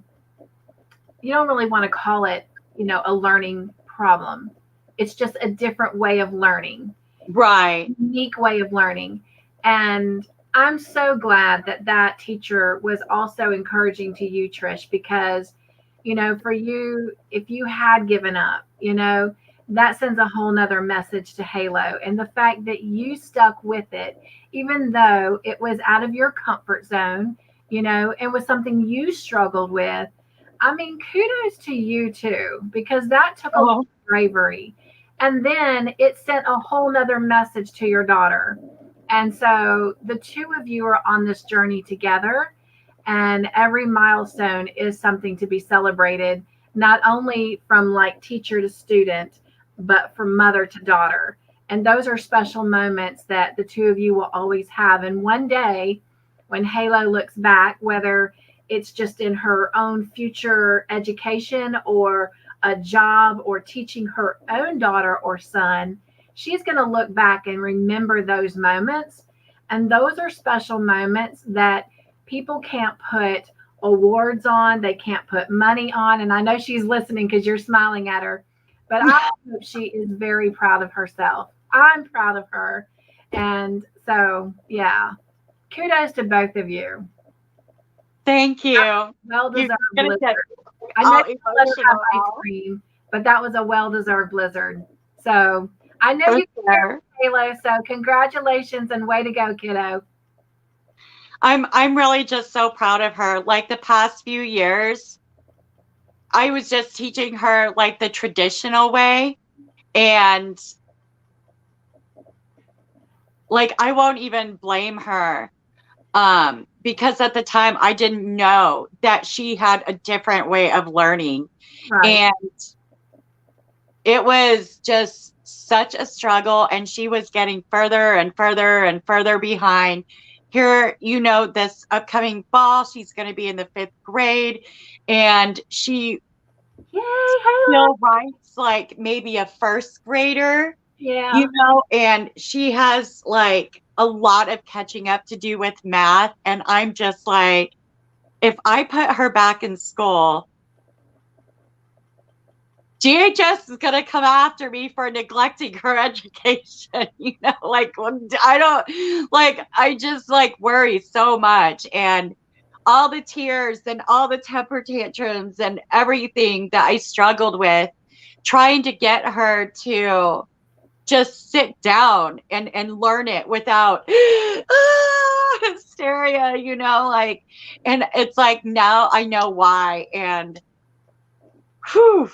you don't really want to call it, you know, a learning problem. It's just a different way of learning. Right. Unique way of learning. And I'm so glad that teacher was also encouraging to you, Trish, because, you know, for you, if you had given up, you know, that sends a whole nother message to Halo. And the fact that you stuck with it, even though it was out of your comfort zone, you know, and was something you struggled with. I mean, kudos to you too, because that took a lot of bravery. And then it sent a whole nother message to your daughter. And so the two of you are on this journey together, and every milestone is something to be celebrated, not only from like teacher to student, but from mother to daughter. And those are special moments that the two of you will always have. And one day when Halo looks back, whether it's just in her own future education or a job or teaching her own daughter or son, she's going to look back and remember those moments. And those are special moments that people can't put awards on. They can't put money on. And I know she's listening because you're smiling at her, but I hope she is very proud of herself. I'm proud of her. And so, yeah, kudos to both of you. Thank you. Well-deserved blizzard. I know you let her have ice cream, but that was a well-deserved blizzard. So I know you care, Halo. So congratulations and way to go, kiddo. I'm really just so proud of her. Like the past few years, I was just teaching her like the traditional way, and like I won't even blame her. Because at the time I didn't know that she had a different way of learning. Right. And it was just such a struggle, and she was getting further and further and further behind. Here, you know, this upcoming fall, she's going to be in the 5th grade, and she still writes like maybe a 1st grader, you know, and she has like a lot of catching up to do with math. And I'm just like, if I put her back in school, DHS is going to come after me for neglecting her education. You know, like I just like worry so much, and all the tears and all the temper tantrums and everything that I struggled with. trying to get her to just sit down and learn it without hysteria, you know, like, and it's like, now I know why. And whew,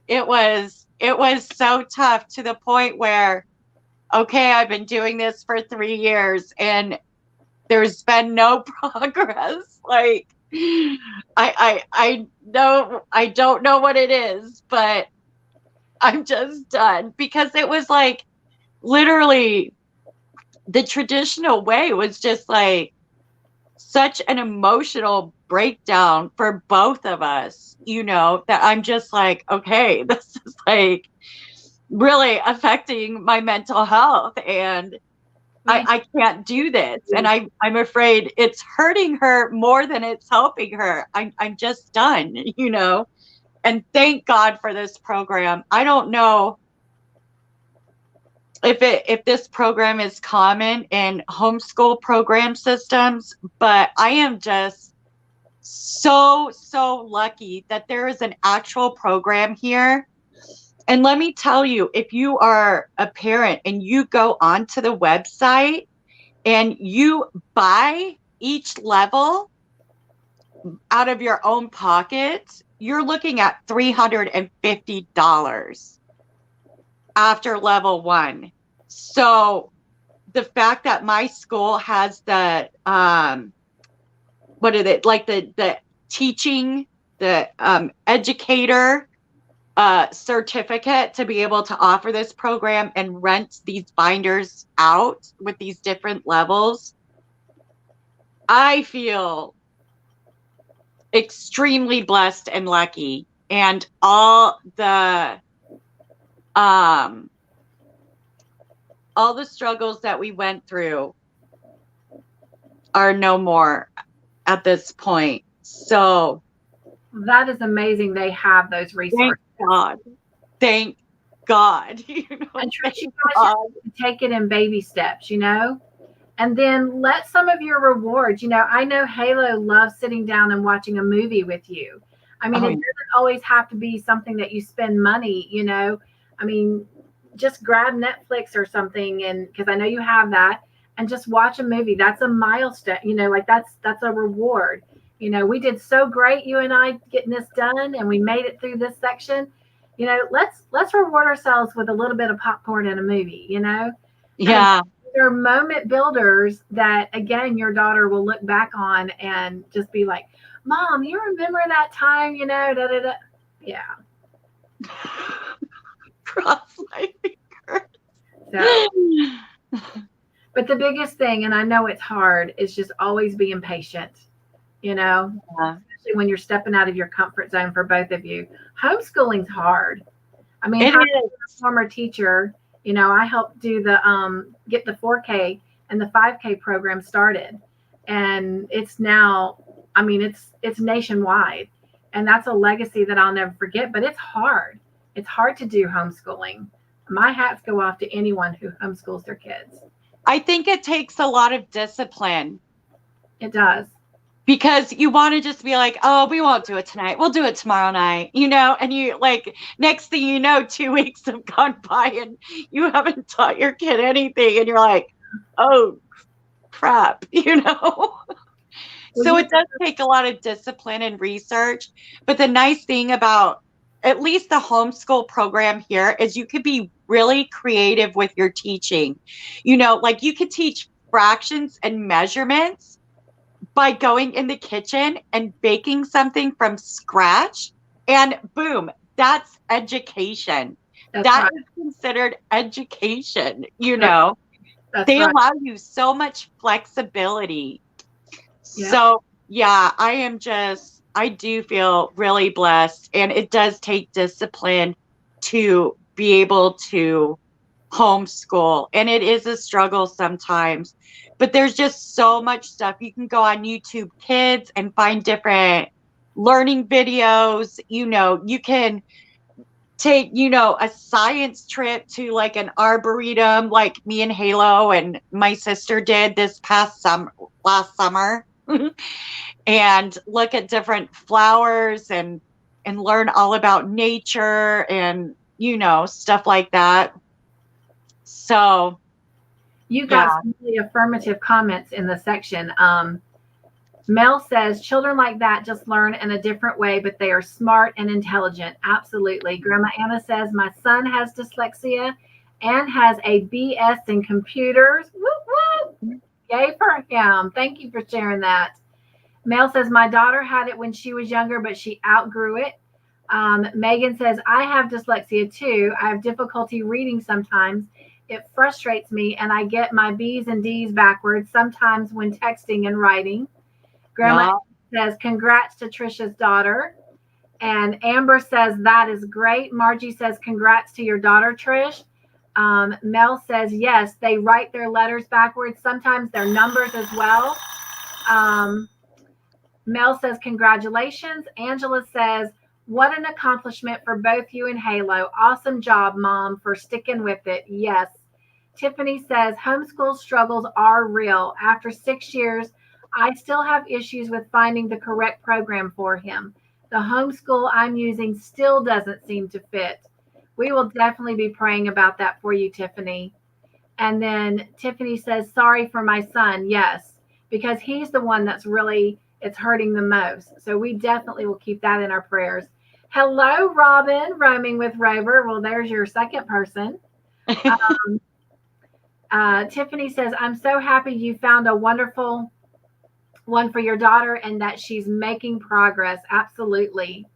it was so tough, to the point where, okay, I've been doing this for 3 years and there's been no progress. Like, I don't know what it is, but I'm just done, because it was like, literally, the traditional way was just like such an emotional breakdown for both of us, you know, that I'm just like, okay, this is like really affecting my mental health, and I can't do this. And I'm afraid it's hurting her more than it's helping her. I'm just done, you know. And thank God for this program. I don't know if this program is common in homeschool program systems, but I am just so lucky that there is an actual program here. And let me tell you, if you are a parent and you go onto the website and you buy each level out of your own pocket, you're looking at $350 after level 1. So the fact that my school has the what are they, like the teaching, the educator certificate to be able to offer this program and rent these binders out with these different levels, I feel extremely blessed and lucky. And all the struggles that we went through are no more at this point. So that is amazing. They have those resources. Thank God. You know, and Trish, you guys have to take it in baby steps, you know, and then let some of your rewards, you know, I know Halo loves sitting down and watching a movie with you. I mean, it doesn't always have to be something that you spend money, you know. I mean, just grab Netflix or something, and because I know you have that, and just watch a movie. That's a milestone, you know, like that's a reward. You know, we did so great, you and I, getting this done, and we made it through this section. You know, let's reward ourselves with a little bit of popcorn and a movie, you know? Yeah. And they're moment builders that, again, your daughter will look back on and just be like, Mom, you remember that time, you know, da da da. Yeah. Cross my fingers. So, but the biggest thing, and I know it's hard, is just always being patient, you know, especially when you're stepping out of your comfort zone for both of you. Homeschooling's hard. I mean, I'm a former teacher, you know, I helped do the get the 4K and the 5K program started. And it's now, I mean, it's nationwide. And that's a legacy that I'll never forget, but it's hard. It's hard to do homeschooling. My hats go off to anyone who homeschools their kids. I think it takes a lot of discipline. It does. Because you want to just be like, oh, we won't do it tonight. We'll do it tomorrow night, you know? And you, like, next thing you know, 2 weeks have gone by and you haven't taught your kid anything. And you're like, oh, crap, you know? So it does take a lot of discipline and research. But the nice thing about at least the homeschool program here is you could be really creative with your teaching. You know, like you could teach fractions and measurements by going in the kitchen and baking something from scratch. And boom, that's education. That is considered education, you know. They allow you so much flexibility. Yeah. So, yeah, I do feel really blessed. And it does take discipline to be able to homeschool. And it is a struggle sometimes. But there's just so much stuff. You can go on YouTube Kids and find different learning videos. You know, you can take, you know, a science trip to like an arboretum like me and Halo and my sister did this last summer and look at different flowers and and learn all about nature and, stuff like that. So, you got some really affirmative comments in the section. Mel says, children like that just learn in a different way, but they are smart and intelligent. Absolutely. Grandma Anna says, my son has dyslexia and has a BS in computers. Whoop, whoop. Yay for him. Thank you for sharing that. Mel says, my daughter had it when she was younger, but she outgrew it. Megan says, I have dyslexia too. I have difficulty reading sometimes. It frustrates me, and I get my B's and D's backwards sometimes when texting and writing. Grandma says, congrats to Trisha's daughter. And Amber says, that is great. Margie says, congrats to your daughter, Trish. Mel says, yes, they write their letters backwards, sometimes their numbers as well. Mel says, congratulations. Angela says, what an accomplishment for both you and Halo. Awesome job, Mom, for sticking with it. Yes. Tiffany says, homeschool struggles are real. After 6 years, I still have issues with finding the correct program for him. The homeschool I'm using still doesn't seem to fit. We will definitely be praying about that for you, Tiffany. And then Tiffany says, sorry for my son. Yes, because he's the one that's really, it's hurting the most. So we definitely will keep that in our prayers. Hello, Robin, roaming with Rover. Well, there's your second person. Tiffany says, I'm so happy you found a wonderful one for your daughter and that she's making progress. Absolutely.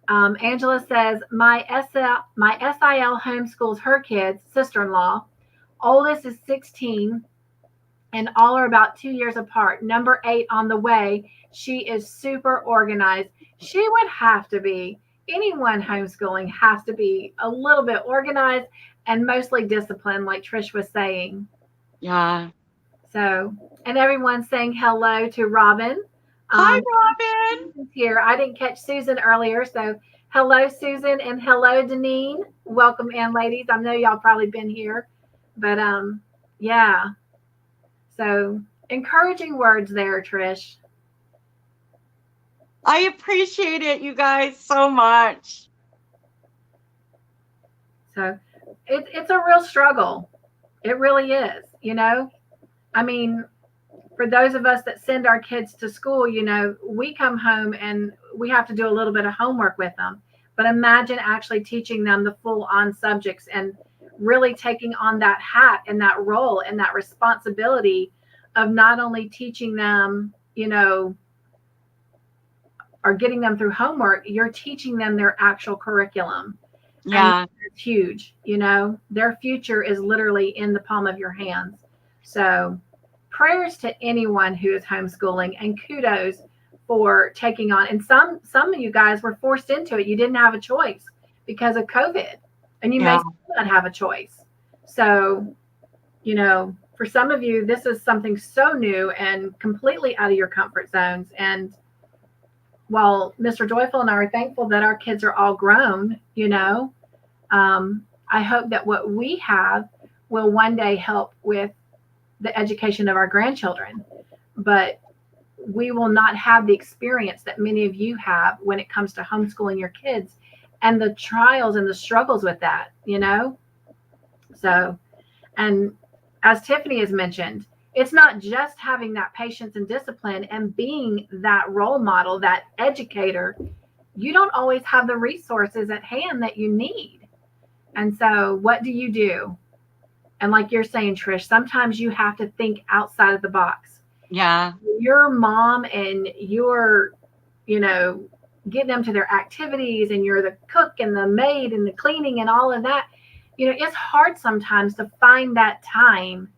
Angela says, my SIL homeschools her kids, sister-in-law. Oldest is 16 and all are about 2 years apart. Number 8 on the way. She is super organized. She would have to be. Anyone homeschooling has to be a little bit organized and mostly disciplined, like Trish was saying. Yeah. So, and everyone's saying hello to Robin. Hi, Robin. Susan's here. I didn't catch Susan earlier. So hello, Susan, and hello, Deneen. Welcome in, ladies. I know y'all probably been here, but yeah. So encouraging words there, Trish. I appreciate it, you guys, so much. So it's a real struggle. It really is, I mean, for those of us that send our kids to school, we come home and we have to do a little bit of homework with them. But imagine actually teaching them the full on subjects and really taking on that hat and that role and that responsibility of not only teaching them, or getting them through homework, you're teaching them their actual curriculum. Yeah. And it's huge, their future is literally in the palm of your hands. So prayers to anyone who is homeschooling, and kudos for taking on. And some of you guys were forced into it. You didn't have a choice because of COVID, and you may still not have a choice. So, for some of you, this is something so new and completely out of your comfort zones. And while Mr. Joyful and I are thankful that our kids are all grown, I hope that what we have will one day help with the education of our grandchildren. But we will not have the experience that many of you have when it comes to homeschooling your kids and the trials and the struggles with that, So, and as Tiffany has mentioned, it's not just having that patience and discipline and being that role model, that educator. You don't always have the resources at hand that you need. And so what do? And like you're saying, Trish, sometimes you have to think outside of the box. Yeah. Your mom and you're, getting them to their activities, and you're the cook and the maid and the cleaning and all of that. It's hard sometimes to find that time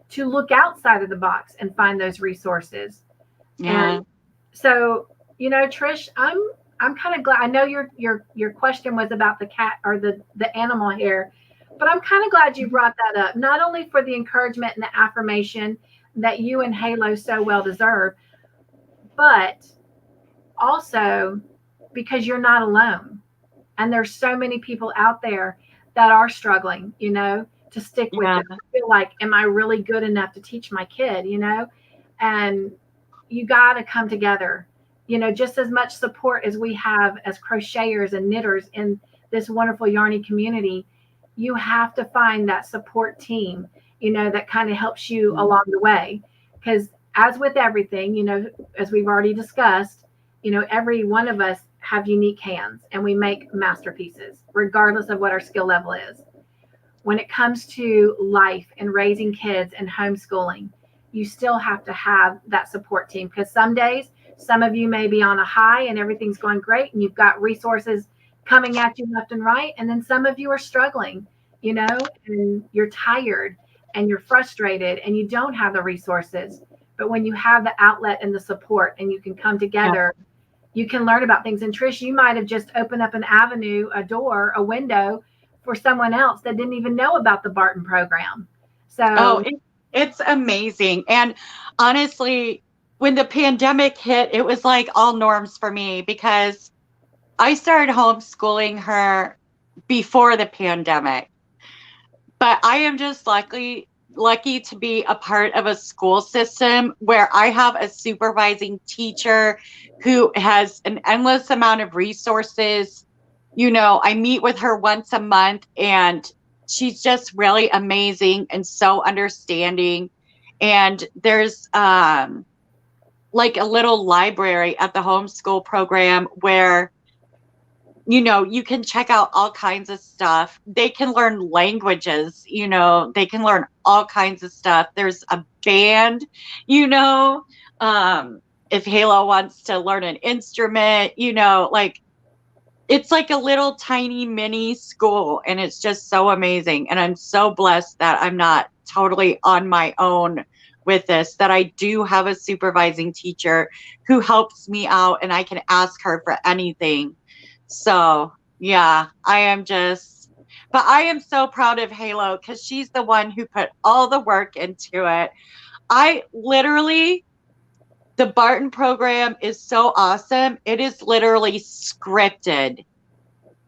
to look outside of the box and find those resources. Yeah. And so, Trish, I'm kind of glad. I know your question was about the cat or the animal hair, but I'm kind of glad you brought that up, not only for the encouragement and the affirmation that you and Halo so well deserve, but also because you're not alone. And there's so many people out there that are struggling, to stick with it. I feel like, am I really good enough to teach my kid, And you got to come together. just as much support as we have as crocheters and knitters in this wonderful Yarny community, you have to find that support team, that kind of helps you along the way. Because as with everything, as we've already discussed, every one of us have unique hands and we make masterpieces, regardless of what our skill level is. When it comes to life and raising kids and homeschooling, you still have to have that support team, because some days, some of you may be on a high and everything's going great and you've got resources coming at you left and right. And then some of you are struggling, and you're tired and you're frustrated and you don't have the resources. But when you have the outlet and the support and you can come together, you can learn about things. And Trish, you might have just opened up an avenue, a door, a window for someone else that didn't even know about the Barton program. So it's amazing. And honestly, when the pandemic hit, it was like all norms for me, because I started homeschooling her before the pandemic. But I am just lucky to be a part of a school system where I have a supervising teacher who has an endless amount of resources. I meet with her once a month, and she's just really amazing and so understanding. And there's like a little library at the homeschool program where you can check out all kinds of stuff. They can learn languages, they can learn all kinds of stuff. There's a band, if Halo wants to learn an instrument, it's like a little tiny mini school, and it's just so amazing. And I'm so blessed that I'm not totally on my own with this, that I do have a supervising teacher who helps me out and I can ask her for anything. So yeah, but I am so proud of Halo, because she's the one who put all the work into it. The Barton program is so awesome. It is literally scripted.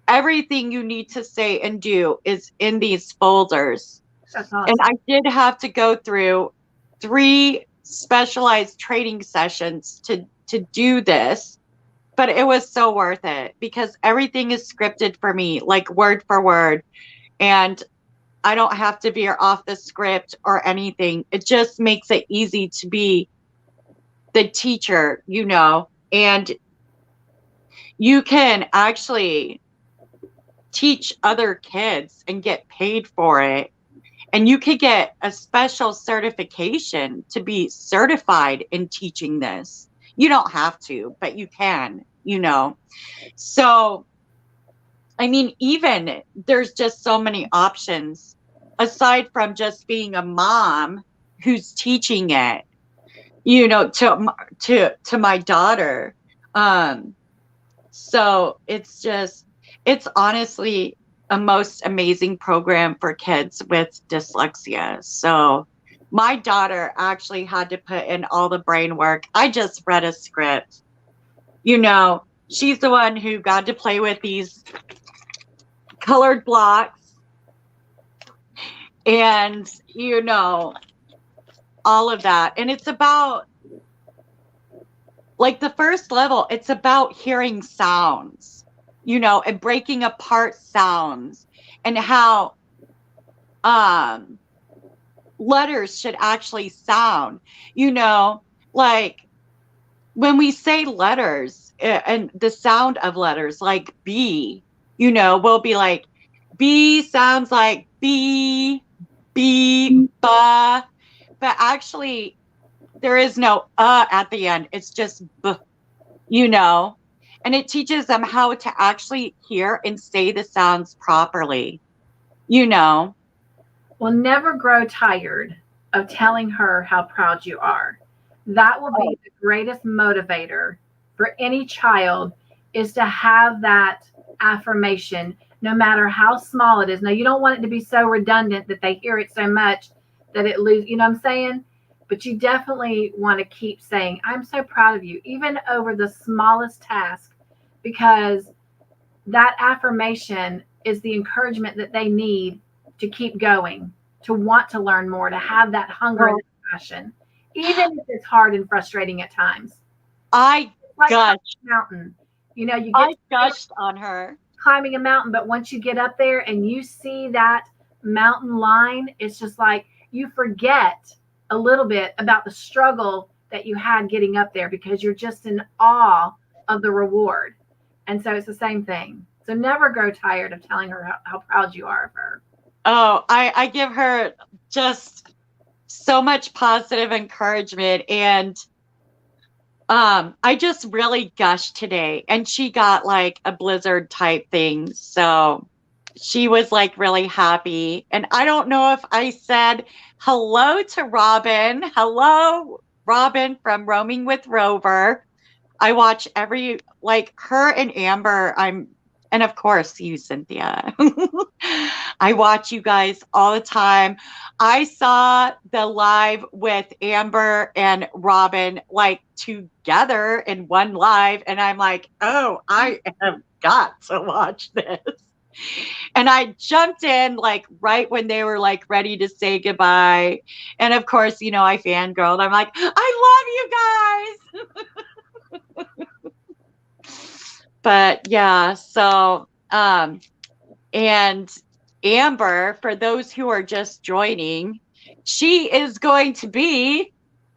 Everything you need to say and do is in these folders. That's awesome. And I did have to go through 3 specialized training sessions to do this, but it was so worth it, because everything is scripted for me, like word for word. And I don't have to veer off the script or anything. It just makes it easy to be the teacher, and you can actually teach other kids and get paid for it. And you could get a special certification to be certified in teaching this. You don't have to, but you can, So, I mean, even there's just so many options aside from just being a mom who's teaching it, to my daughter. So it's honestly a most amazing program for kids with dyslexia. So my daughter actually had to put in all the brain work. I just read a script. She's the one who got to play with these colored blocks and, all of that. And it's about, like, the first level, it's about hearing sounds, and breaking apart sounds, and how letters should actually sound, like when we say letters and the sound of letters, like B, we'll be like, B sounds like B, ba. But actually, there is no at the end. It's just b, and it teaches them how to actually hear and say the sounds properly, Well, never grow tired of telling her how proud you are. That will be the greatest motivator for any child, is to have that affirmation, no matter how small it is. Now, you don't want it to be so redundant that they hear it so much that it loses, what I'm saying? But you definitely want to keep saying, I'm so proud of you, even over the smallest task, because that affirmation is the encouragement that they need to keep going, to want to learn more, to have that hunger and passion, even if it's hard and frustrating at times. I like Gosh, climbing a mountain. You know, you I get gushed on her. climbing a mountain, but once you get up there and you see that mountain line, it's just like you forget a little bit about the struggle that you had getting up there because you're just in awe of the reward. And so it's the same thing. So never grow tired of telling her how proud you are of her. Oh, I give her just so much positive encouragement, and I just really gushed today, and she got like a blizzard type thing, so she was like really happy. And I don't know if I said hello to Robin. Hello, Robin from Roaming with Rover. I watch like her and Amber. And of course you, Cynthia. I watch you guys all the time. I saw the live with Amber and Robin like together in one live, and I'm like, oh, I have got to watch this. And I jumped in like right when they were like ready to say goodbye. And of course, I fangirled. I'm like, I love you guys. But yeah, so and Amber, for those who are just joining, she is going to be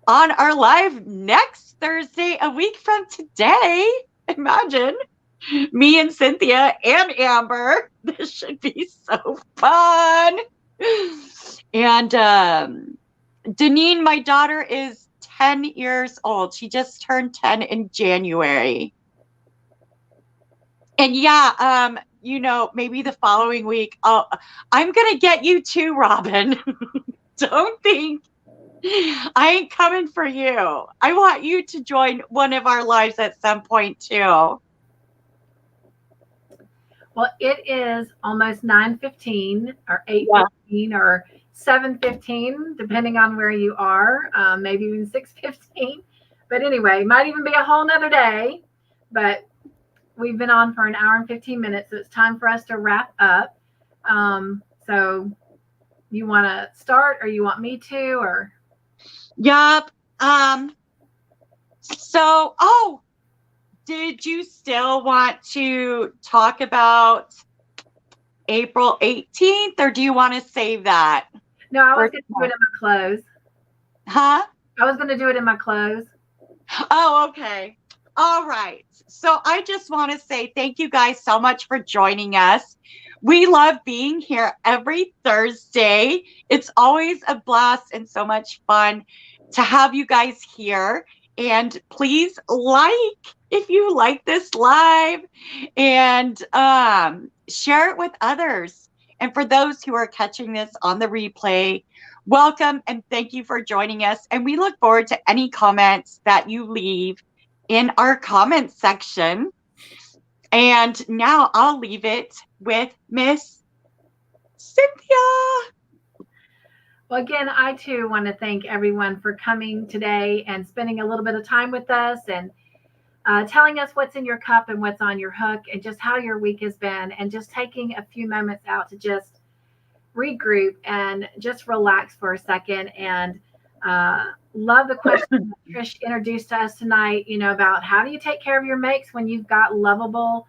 on our live next Thursday, a week from today. Imagine me and Cynthia and Amber. This should be so fun. And Deneen, my daughter, is 10 years old. She just turned 10 in January. And yeah, maybe the following week, I'm going to get you too, Robin. Don't think I ain't coming for you. I want you to join one of our lives at some point too. Well, it is almost 9:15 or 8:15 or 7:15, depending on where you are, maybe even 6:15. But anyway, might even be a whole nother day. But we've been on for an hour and 15 minutes, so it's time for us to wrap up. So you want to start, or you want me to, or? Yep. Did you still want to talk about April 18th, or do you want to save that? No, I was going to do it in my close. Huh? I was going to do it in my close. Oh, okay. All right. So I just want to say thank you guys so much for joining us. We love being here every Thursday. It's always a blast and so much fun to have you guys here. And please if you like this live, and share it with others. And for those who are catching this on the replay, welcome and thank you for joining us. And we look forward to any comments that you leave in our comments section. And now I'll leave it with Miss Cynthia. Well, again, I too want to thank everyone for coming today and spending a little bit of time with us and telling us what's in your cup and what's on your hook and just how your week has been, and just taking a few moments out to just regroup and just relax for a second. And love the question that Trish introduced to us tonight, about how do you take care of your makes when you've got lovable,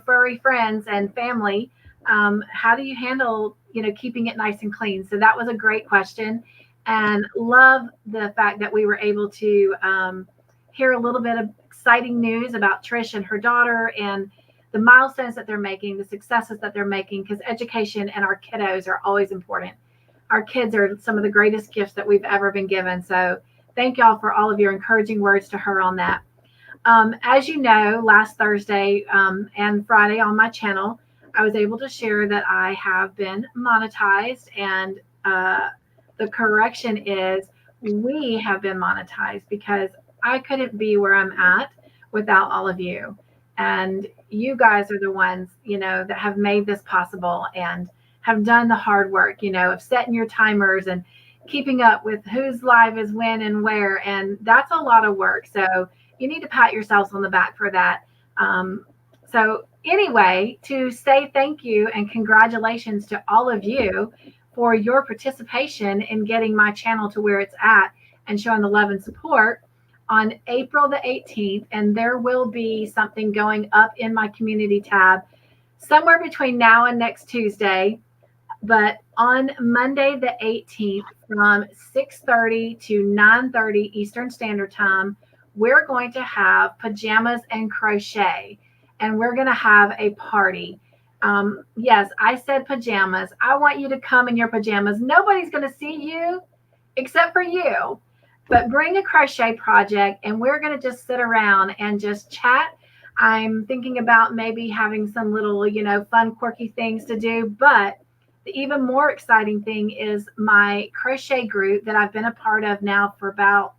furry friends and family. How do you handle, keeping it nice and clean? So that was a great question, and love the fact that we were able to hear a little bit of exciting news about Trish and her daughter and the milestones that they're making, the successes that they're making, because education and our kiddos are always important. Our kids are some of the greatest gifts that we've ever been given. So thank y'all for all of your encouraging words to her on that. As you know, last Thursday and Friday on my channel, I was able to share that I have been monetized, and the correction is we have been monetized, because I couldn't be where I'm at without all of you. And you guys are the ones, that have made this possible and have done the hard work, of setting your timers and keeping up with whose live is when and where. And that's a lot of work. So you need to pat yourselves on the back for that. So anyway, to say thank you and congratulations to all of you for your participation in getting my channel to where it's at and showing the love and support, on April the 18th, and there will be something going up in my community tab somewhere between now and next Tuesday. But on Monday the 18th from 6:30 to 9:30 Eastern Standard Time, we're going to have pajamas and crochet, and we're going to have a party. Yes, I said pajamas. I want you to come in your pajamas. Nobody's going to see you except for you. But bring a crochet project, and we're going to just sit around and just chat. I'm thinking about maybe having some little, fun, quirky things to do. But the even more exciting thing is my crochet group that I've been a part of now for about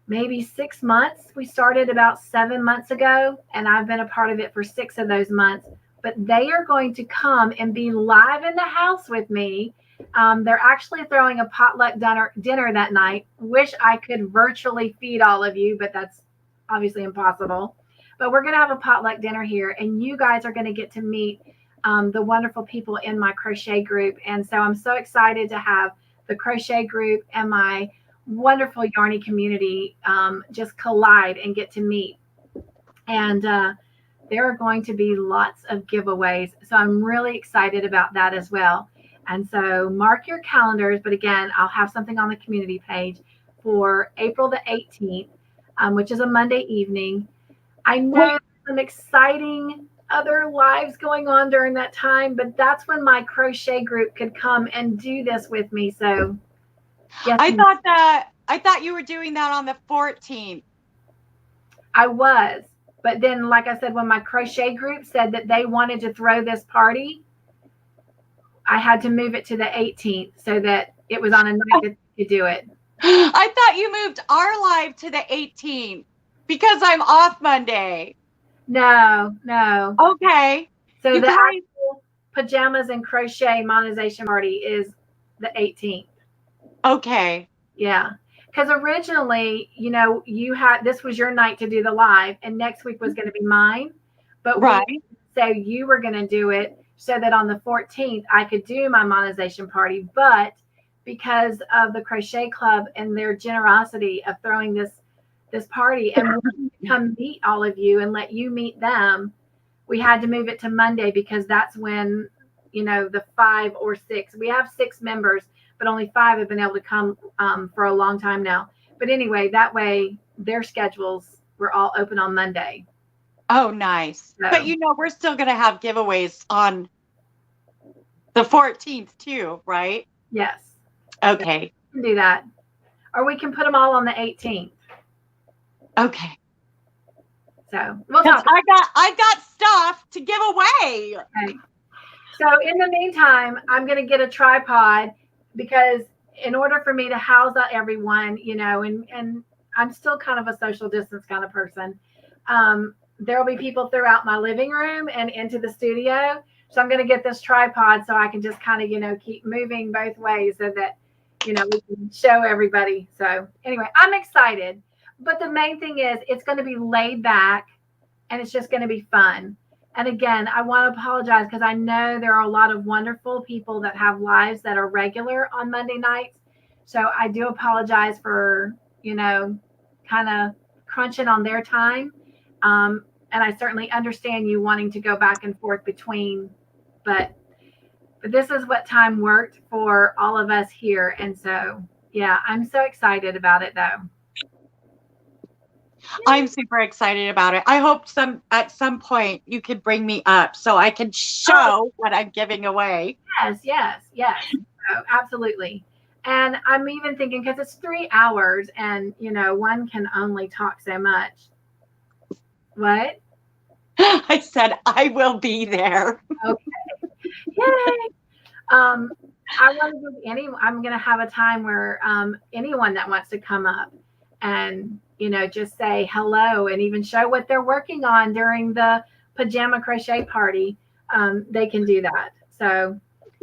maybe 6 months. We started about 7 months ago, and I've been a part of it for 6 of those months. But they are going to come and be live in the house with me. They're actually throwing a potluck dinner that night. Wish I could virtually feed all of you, but that's obviously impossible. But we're going to have a potluck dinner here, and you guys are going to get to meet the wonderful people in my crochet group. And so I'm so excited to have the crochet group and my wonderful Yarny community just collide and get to meet. And there are going to be lots of giveaways. So I'm really excited about that as well. And so mark your calendars. But again, I'll have something on the community page for April the 18th, which is a Monday evening. I know there's some exciting other lives going on during that time, but that's when my crochet group could come and do this with me. So yes, I thought you were doing that on the 14th. I was, but then like I said, when my crochet group said that they wanted to throw this party, I had to move it to the 18th so that it was on a night that you could do it. I thought you moved our live to the 18th because I'm off Monday. No. Okay. So the actual pajamas and crochet monetization party is the 18th. Okay. Yeah. Because originally, this was your night to do the live, and next week was going to be mine. But so you were going to do it so that on the 14th I could do my monetization party. But because of the Crochet Club and their generosity of throwing this party and come meet all of you and let you meet them, we had to move it to Monday because that's when, the 5 or 6, we have 6 members, but only 5 have been able to come for a long time now. But anyway, that way their schedules were all open on Monday. Oh, nice. So, but we're still going to have giveaways on the 14th too, right? Yes. Okay. We can do that. Or we can put them all on the 18th. Okay. So we'll talk. I got stuff to give away. Okay. So in the meantime, I'm going to get a tripod because in order for me to house everyone, and I'm still kind of a social distance kind of person. There will be people throughout my living room and into the studio. So I'm going to get this tripod so I can just kind of, keep moving both ways so that, we can show everybody. So anyway, I'm excited. But the main thing is it's going to be laid back and it's just going to be fun. And again, I want to apologize because I know there are a lot of wonderful people that have lives that are regular on Monday nights. So I do apologize for, kind of crunching on their time. And I certainly understand you wanting to go back and forth between, but this is what time worked for all of us here. And so, yeah, I'm so excited about it though. I'm super excited about it. I hope at some point you could bring me up so I can show what I'm giving away. Yes. So, absolutely. And I'm even thinking, because it's 3 hours and, one can only talk so much. What? I said, I will be there. Okay. Yay. I'm going to have a time where anyone that wants to come up and, just say hello and even show what they're working on during the pajama crochet party, they can do that. So,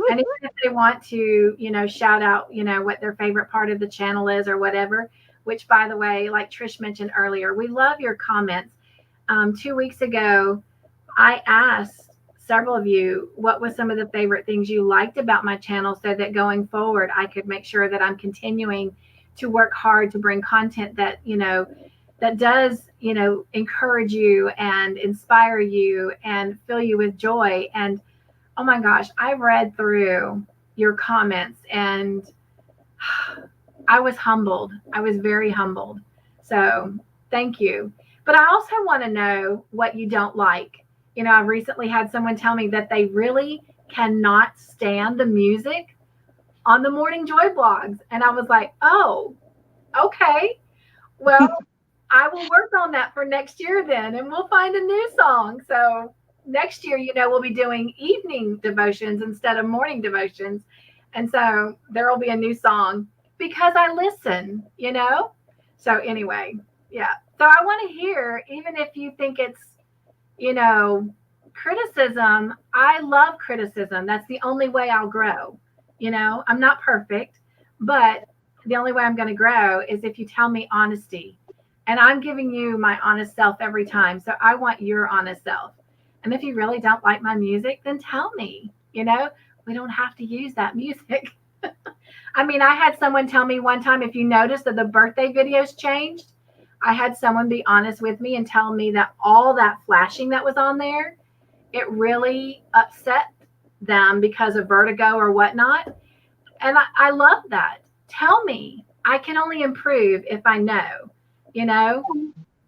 and even if they want to, shout out, what their favorite part of the channel is or whatever, which by the way, like Trish mentioned earlier, we love your comments. 2 weeks ago, I asked several of you what was some of the favorite things you liked about my channel so that going forward, I could make sure that I'm continuing to work hard to bring content that, that does, encourage you and inspire you and fill you with joy. And oh my gosh, I read through your comments and I was humbled. I was very humbled. So thank you. But I also want to know what you don't like. I've recently had someone tell me that they really cannot stand the music on the Morning Joy blogs. And I was like, oh, okay. Well, I will work on that for next year then, and we'll find a new song. So next year, we'll be doing evening devotions instead of morning devotions. And so there will be a new song because I listen, So anyway, yeah. So I want to hear, even if you think it's, criticism, I love criticism. That's the only way I'll grow. I'm not perfect, but the only way I'm going to grow is if you tell me honesty. And I'm giving you my honest self every time. So I want your honest self. And if you really don't like my music, then tell me, we don't have to use that music. I mean, I had someone tell me one time, if you notice that the birthday videos changed, I had someone be honest with me and tell me that all that flashing that was on there, it really upset them because of vertigo or whatnot. And I love that. Tell me. I can only improve if I know.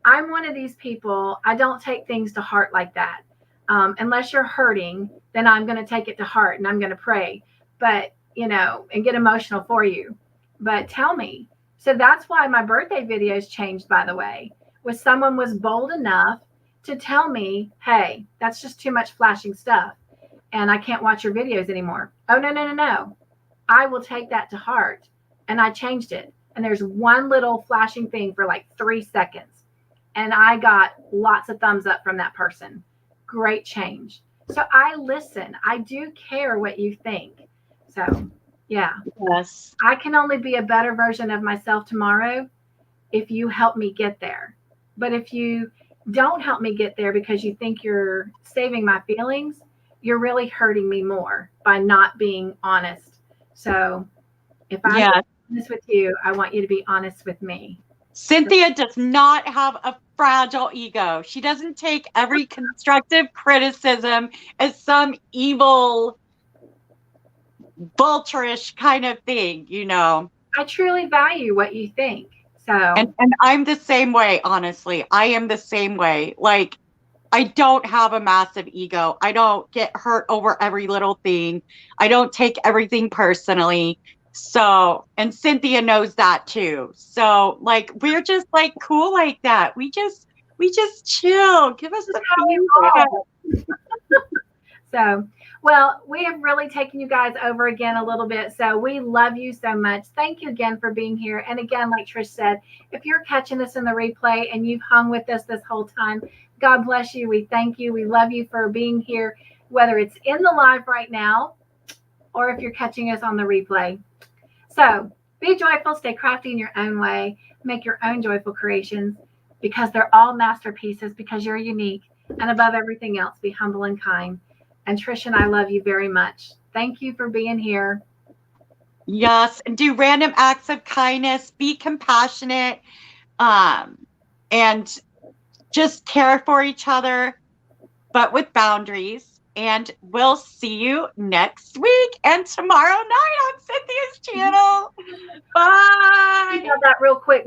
I'm one of these people, I don't take things to heart like that. Unless you're hurting, then I'm going to take it to heart and I'm going to pray, but, and get emotional for you. But tell me. So that's why my birthday videos changed, by the way, was someone was bold enough to tell me, hey, that's just too much flashing stuff and I can't watch your videos anymore. Oh, no. I will take that to heart. And I changed it. And there's one little flashing thing for like 3 seconds. And I got lots of thumbs up from that person. Great change. So I listen. I do care what you think. So, yeah. Yes. I can only be a better version of myself tomorrow if you help me get there. But if you don't help me get there because you think you're saving my feelings, you're really hurting me more by not being honest. So if I'm honest with you, I want you to be honest with me. Cynthia does not have a fragile ego. She doesn't take every constructive criticism as some evil, vulturish kind of thing, I truly value what you think. So and I'm the same way, honestly. I am the same way. Like, I don't have a massive ego. I don't get hurt over every little thing. I don't take everything personally. So, and Cynthia knows that too. So, like, we're just like cool like that. We just chill. Give us the feedback. So, well, we have really taken you guys over again a little bit. So we love you so much. Thank you again for being here. And again, like Trish said, if you're catching this in the replay and you've hung with us this whole time, God bless you. We thank you. We love you for being here, whether it's in the live right now or if you're catching us on the replay. So be joyful, stay crafty in your own way, make your own joyful creations because they're all masterpieces because you're unique. And above everything else, be humble and kind. And Trish and I love you very much. Thank you for being here. Yes, and do random acts of kindness, be compassionate, and just care for each other, but with boundaries. And we'll see you next week and tomorrow night on Cynthia's channel. Bye. You have that real quick.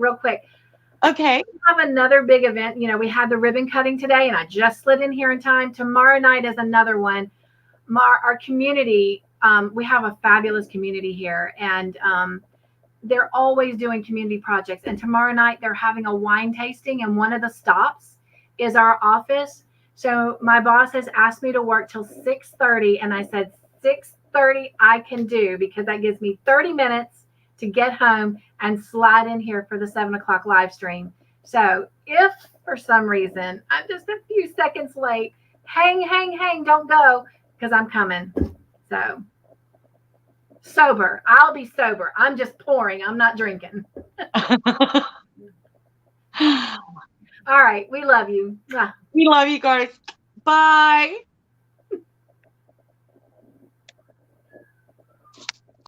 Okay. We have another big event. We had the ribbon cutting today, and I just slid in here in time. Tomorrow night is another one. Our community, we have a fabulous community here, and they're always doing community projects. And tomorrow night they're having a wine tasting, and one of the stops is our office. So my boss has asked me to work till 6:30, and I said 6:30 I can do because that gives me 30 minutes to get home and slide in here for the 7 o'clock live stream. So if for some reason I'm just a few seconds late, hang, don't go because I'm coming. So sober. I'll be sober. I'm just pouring. I'm not drinking. All right. We love you. We love you guys. Bye.